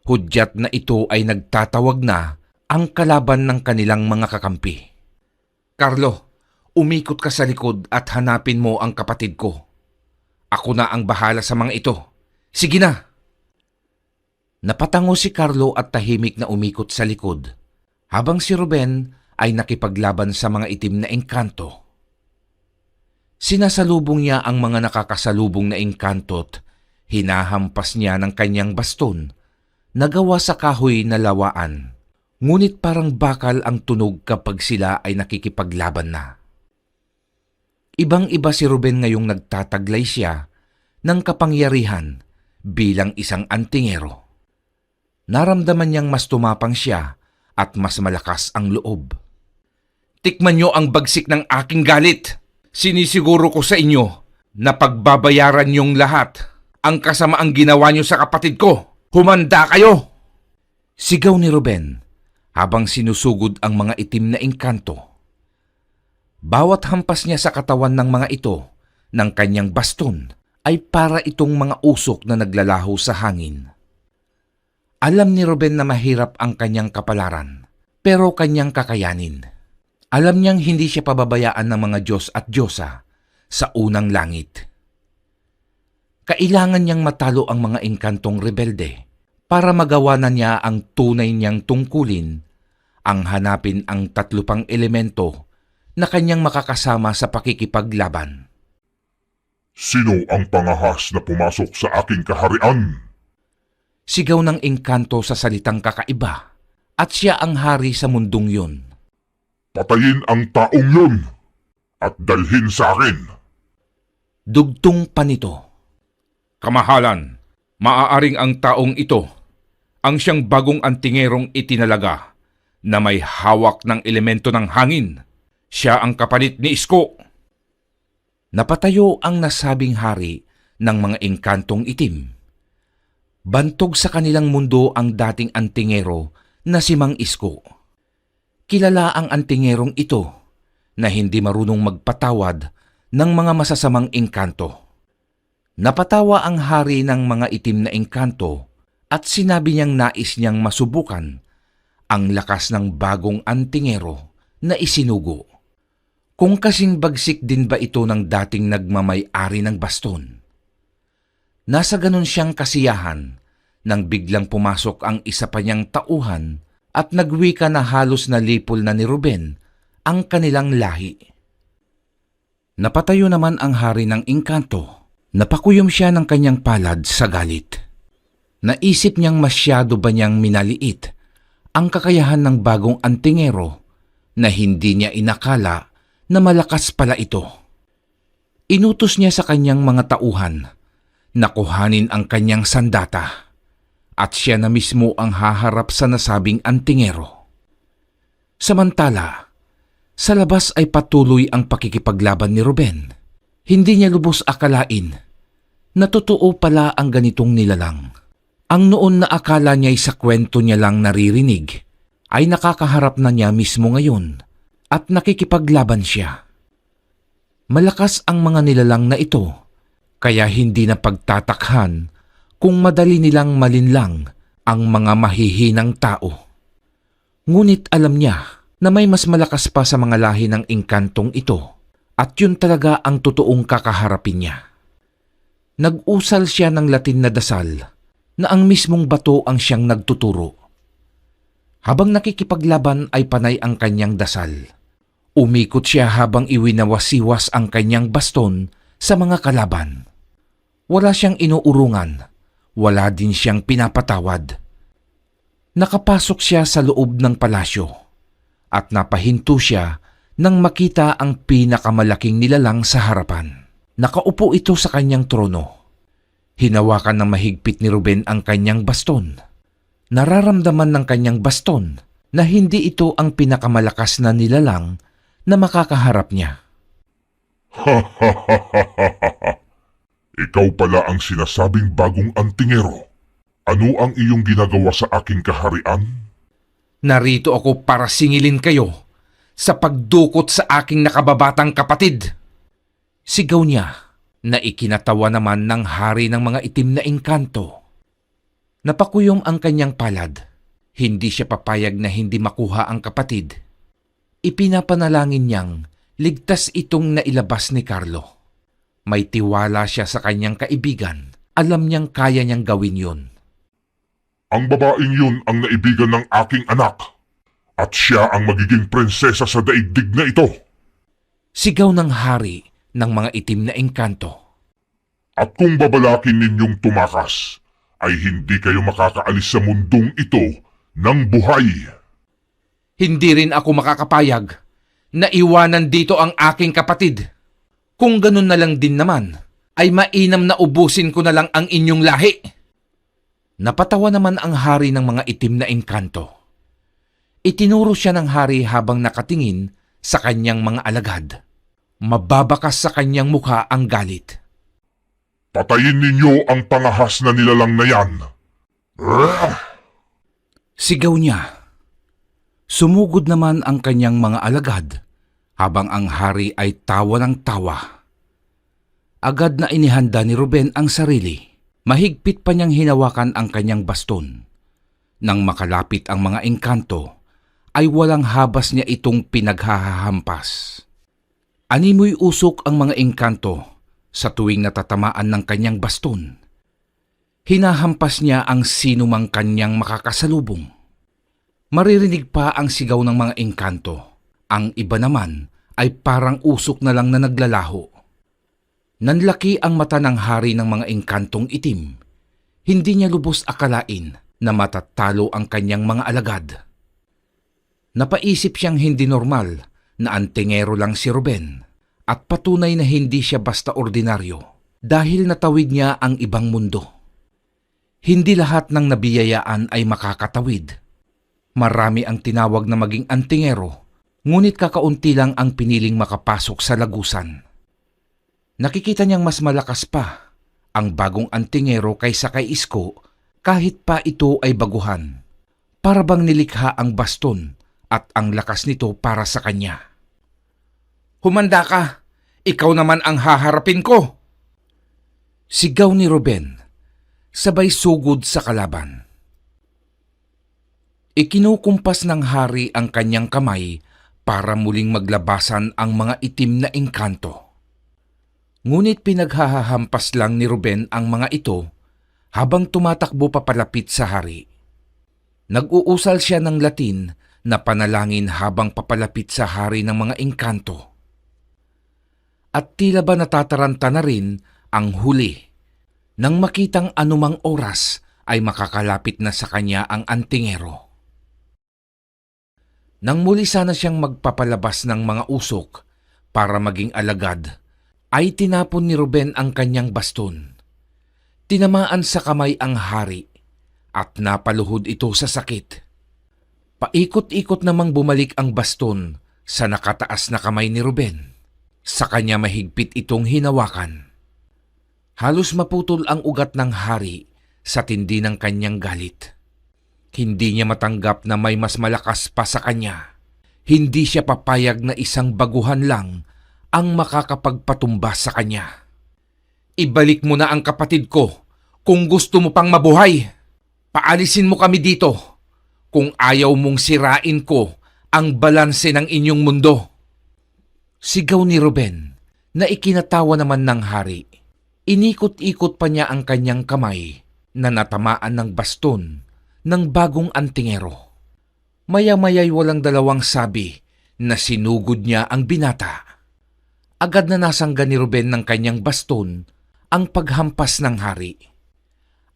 Hudyat na ito ay nagtatawag na ang kalaban ng kanilang mga kakampi. Carlo, umikot ka sa likod at hanapin mo ang kapatid ko. Ako na ang bahala sa mga ito. Sige na! Napatango si Carlo at tahimik na umikot sa likod, habang si Ruben ay nakipaglaban sa mga itim na engkanto. Sinasalubong niya ang mga nakakasalubong na engkanto't hinahampas niya ng kanyang baston na gawa sa kahoy na lawaan, ngunit parang bakal ang tunog kapag sila ay nakikipaglaban na. Ibang-iba si Ruben ngayong nagtataglay siya ng kapangyarihan bilang isang antingero. Naramdaman niyang mas tumapang siya at mas malakas ang loob. Tikman niyo ang bagsik ng aking galit. Sinisiguro ko sa inyo na pagbabayaran niyong lahat ang kasamaang ginawa niyo sa kapatid ko. Humanda kayo! Sigaw ni Ruben habang sinusugod ang mga itim na engkanto. Bawat hampas niya sa katawan ng mga ito ng kanyang baston ay para itong mga usok na naglalaho sa hangin. Alam ni Ruben na mahirap ang kanyang kapalaran, pero kanyang kakayanin. Alam niyang hindi siya pababayaan ng mga Diyos at Diyosa sa unang langit. Kailangan niyang matalo ang mga engkantong rebelde para magawa na niya ang tunay niyang tungkulin, ang hanapin ang 3 pang elemento na kanyang makakasama sa pakikipaglaban. Sino ang pangahas na pumasok sa aking kaharian? Sigaw ng engkanto sa salitang kakaiba, at siya ang hari sa mundong yun. Patayin ang taong yun at dalhin sa akin. Dugtong pa nito. Kamahalan, maaaring ang taong ito ang siyang bagong antingerong itinalaga na may hawak ng elemento ng hangin. Siya ang kapalit ni Isko. Napatayo ang nasabing hari ng mga engkantong itim. Bantog sa kanilang mundo ang dating antingero na si Mang Isko. Kilala ang antingerong ito na hindi marunong magpatawad ng mga masasamang engkanto. Napatawa ang hari ng mga itim na engkanto at sinabi niyang nais niyang masubukan ang lakas ng bagong antingero na isinugo. kung kasing bagsik din ba ito ng dating nagmamay-ari ng baston. Nasa ganon siyang kasiyahan nang biglang pumasok ang isa pa niyang tauhan at nagwika na halos nalipol na ni Ruben ang kanilang lahi. Napatayo naman ang hari ng engkanto. Napakuyom siya ng kanyang palad sa galit. Naisip niyang masyado ba niyang minaliit ang kakayahan ng bagong antingero na hindi niya inakala na malakas pala ito. Inutos niya sa kanyang mga tauhan na kuhanin ang kanyang sandata at siya na mismo ang haharap sa nasabing antingero. Samantala, sa labas ay patuloy ang pakikipaglaban ni Ruben. Hindi niya lubos akalain na totoo pala ang ganitong nilalang. Ang noon na akala niya'y sa kwento niya lang naririnig ay nakakaharap na niya mismo ngayon at nakikipaglaban siya. Malakas ang mga nilalang na ito kaya hindi na pagtatakhan kung madali nilang malinlang ang mga mahihinang tao. Ngunit alam niya na may mas malakas pa sa mga lahi ng engkantong ito at yun talaga ang totoong kakaharapin niya. Nag-usal siya ng Latin na dasal na ang mismong bato ang siyang nagtuturo. Habang nakikipaglaban ay panay ang kanyang dasal. Umikot siya habang iwinawasiwas ang kanyang baston sa mga kalaban. Wala siyang inuurungan, wala din siyang pinapatawad. Nakapasok siya sa loob ng palasyo at napahinto siya nang makita ang pinakamalaking nilalang sa harapan. Nakaupo ito sa kanyang trono. Hinawakan ng mahigpit ni Ruben ang kanyang baston. Nararamdaman ng kanyang baston na hindi ito ang pinakamalakas na nilalang na makakaharap niya. Ikaw pala ang sinasabing bagong antingero. Ano ang iyong ginagawa sa aking kaharian? Narito ako para singilin kayo sa pagdukot sa aking nakababatang kapatid. Sigaw niya na ikinatawa naman ng hari ng mga itim na engkanto. Napakuyom ang kanyang palad. Hindi siya papayag na hindi makuha ang kapatid. Ipinapanalangin niyang ligtas itong nailabas ni Carlo. May tiwala siya sa kanyang kaibigan. Alam niyang kaya niyang gawin yun. Ang babaeng yun ang naibigan ng aking anak at siya ang magiging prinsesa sa daigdig na ito. Sigaw ng hari ng mga itim na engkanto. At kung babalakin ninyong tumakas, ay hindi kayo makakaalis sa mundong ito ng buhay. Hindi rin ako makakapayag na iwanan dito ang aking kapatid. Kung ganun na lang din naman, ay mainam na ubusin ko na lang ang inyong lahi. Napatawa naman ang hari ng mga itim na engkanto. Itinuro siya ng hari habang nakatingin sa kanyang mga alagad. Mababakas sa kanyang mukha ang galit. Patayin ninyo ang pangahas na nilalang na yan. Sigaw niya. Sumugod naman ang kanyang mga alagad habang ang hari ay tawa ng tawa. Agad na inihanda ni Ruben ang sarili. Mahigpit pa niyang hinawakan ang kanyang baston. Nang makalapit ang mga engkanto, ay walang habas niya itong pinaghahampas. Animoy usok ang mga engkanto sa tuwing natatamaan ng kanyang baston. Hinahampas niya ang sinumang kanyang makakasalubong. Maririnig pa ang sigaw ng mga engkanto. Ang iba naman ay parang usok na lang na naglalaho. Nanlaki ang mata ng hari ng mga engkantong itim. Hindi niya lubos akalain na matatalo ang kanyang mga alagad. Napaisip siyang hindi normal na antingero lang si Ruben at patunay na hindi siya basta ordinaryo dahil natawid niya ang ibang mundo. Hindi lahat ng nabiyayaan ay makakatawid. Marami ang tinawag na maging antingero, ngunit kakaunti lang ang piniling makapasok sa lagusan. Nakikita niyang mas malakas pa ang bagong antingero kaysa kay Isko kahit pa ito ay baguhan. Para bang nilikha ang baston at ang lakas nito para sa kanya. Humanda ka! Ikaw naman ang haharapin ko! Sigaw ni Ruben, sabay sugod sa kalaban. Ikinukumpas ng hari ang kanyang kamay para muling maglabasan ang mga itim na engkanto. Ngunit pinaghahampas lang ni Ruben ang mga ito habang tumatakbo papalapit sa hari. Nag-uusal siya ng Latin na panalangin habang papalapit sa hari ng mga engkanto. At tila ba natataranta na rin ang huli nang makitang anumang oras ay makakalapit na sa kanya ang antingero. Nang muli sana siyang magpapalabas ng mga usok para maging alagad, ay tinapon ni Ruben ang kanyang baston. Tinamaan sa kamay ang hari at napaluhod ito sa sakit. Paikot-ikot namang bumalik ang baston sa nakataas na kamay ni Ruben. Sa kanya mahigpit itong hinawakan. Halos maputol ang ugat ng hari sa tindi ng kanyang galit. Hindi niya matanggap na may mas malakas pa sa kanya. Hindi siya papayag na isang baguhan lang ang makakapagpatumba sa kanya. Ibalik mo na ang kapatid ko kung gusto mo pang mabuhay. Paalisin mo kami dito kung ayaw mong sirain ko ang balanse ng inyong mundo. Sigaw ni Ruben na ikinatawa naman ng hari. Inikot-ikot pa niya ang kanyang kamay na natamaan ng baston ng bagong antingero. Maya-maya'y walang dalawang sabi na sinugod niya ang binata. Agad na nasangga ni Ruben ng kanyang baston ang paghampas ng hari.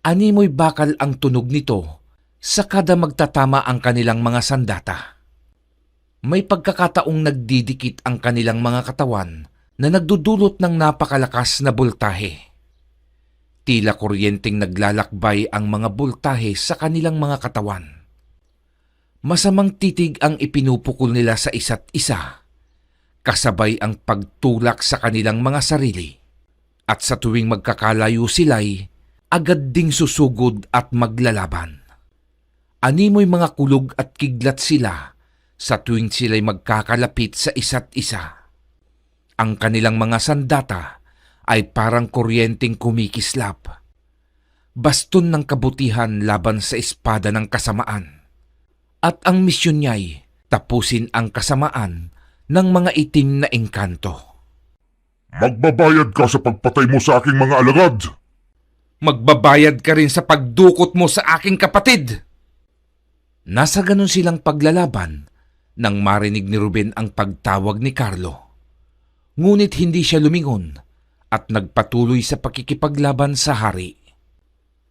Animoy bakal ang tunog nito sa kada magtatama ang kanilang mga sandata. May pagkakataong nagdidikit ang kanilang mga katawan na nagdudulot ng napakalakas na bultahe. Tila kuryenteng naglalakbay ang mga bultahe sa kanilang mga katawan. Masamang titig ang ipinupukol nila sa isa't isa, kasabay ang pagtulak sa kanilang mga sarili. At sa tuwing magkakalayo sila'y agad ding susugod at maglalaban. Animoy mga kulog at kiglat sila sa tuwing sila'y magkakalapit sa isa't isa. Ang kanilang mga sandata ay parang kuryenteng kumikislap. Baston ng kabutihan laban sa espada ng kasamaan. At ang misyon niya'y tapusin ang kasamaan ng mga itim na engkanto. Magbabayad ka sa pagpatay mo sa aking mga alagad! Magbabayad ka rin sa pagdukot mo sa aking kapatid! Nasa ganun silang paglalaban nang marinig ni Ruben ang pagtawag ni Carlo. Ngunit hindi siya lumingon at nagpatuloy sa pakikipaglaban sa hari.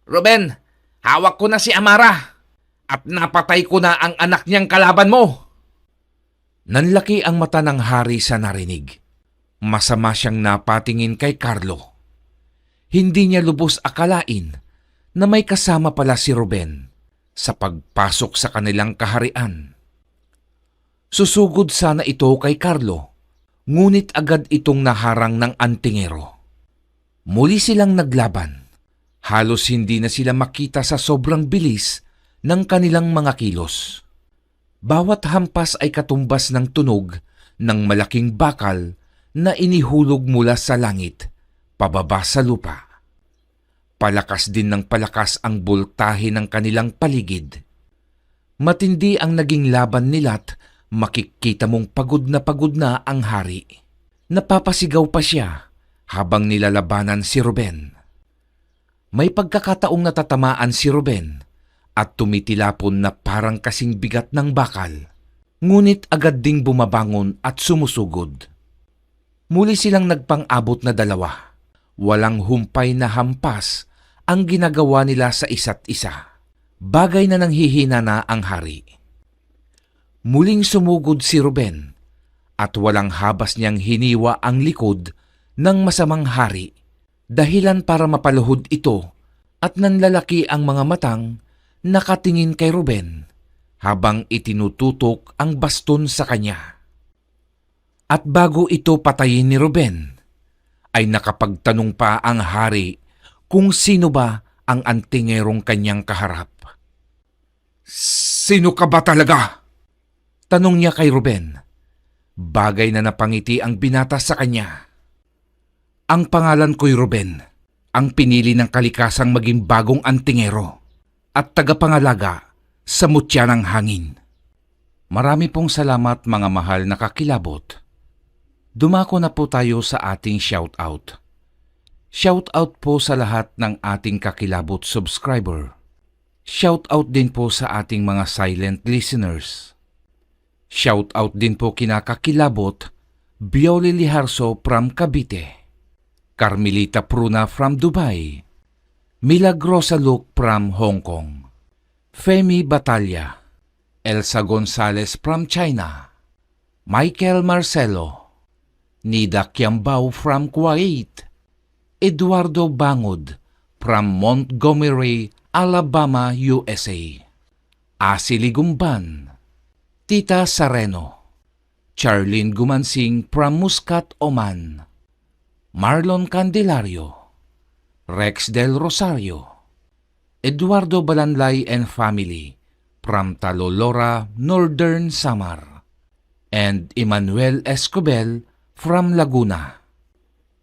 Ruben, hawak ko na si Amara at napatay ko na ang anak niyang kalaban mo! Nanlaki ang mata ng hari sa narinig. Masama siyang napatingin kay Carlo. Hindi niya lubos akalain na may kasama pala si Ruben sa pagpasok sa kanilang kaharian. Susugod sana ito kay Carlo, ngunit agad itong naharang ng antingero. Muli silang naglaban. Halos hindi na sila makita sa sobrang bilis ng kanilang mga kilos. Bawat hampas ay katumbas ng tunog ng malaking bakal na inihulog mula sa langit, pababa sa lupa. Palakas din ng palakas ang bultahe ng kanilang paligid. Matindi ang naging laban nila't makikita mong pagod na ang hari. Napapasigaw pa siya habang nilalabanan si Ruben. May pagkakataong natatamaan si Ruben at tumitilapon na parang kasing bigat ng bakal. Ngunit agad ding bumabangon at sumusugod. Muli silang nagpang-abot na dalawa. Walang humpay na hampas ang ginagawa nila sa isa't isa. Bagay na nanghihina na ang hari. Muling sumugod si Ruben at walang habas niyang hiniwa ang likod ng masamang hari, dahilan para mapaluhod ito at nanlalaki ang mga matang nakatingin kay Ruben habang itinututok ang baston sa kanya. At bago ito patayin ni Ruben, ay nakapagtanong pa ang hari kung sino ba ang antingerong kanyang kaharap. Sino ka ba talaga? Tanong niya kay Ruben. Bagay na napangiti ang binata sa kanya. Ang pangalan ko'y Ruben, ang pinili ng kalikasang maging bagong antingero at tagapangalaga sa mutya ng hangin. Marami pong salamat mga mahal na kakilabot. Dumako na po tayo sa ating shoutout. Shoutout po sa lahat ng ating kakilabot subscriber. Shoutout din po sa ating mga silent listeners. Shoutout din po kina kakilabot Bioli Liharso from Cavite, Carmelita Pruna from Dubai, Milagrosa Luke from Hong Kong, Femi Batalla, Elsa Gonzalez from China, Michael Marcelo, Nida Kiambao from Kuwait, Eduardo Bangod from Montgomery, Alabama, USA, Asili Gumban, Tita Sareno, Charlene Gumansing from Muscat, Oman, Marlon Candelario, Rex Del Rosario, Eduardo Balanlay and family from Talolora, Northern Samar, and Emmanuel Escobel from Laguna.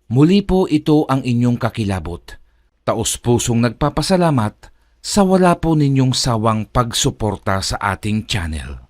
Muli po ito ang inyong kakilabot. Taos-pusong nagpapasalamat sa wala po ninyong sawang pagsuporta sa ating channel.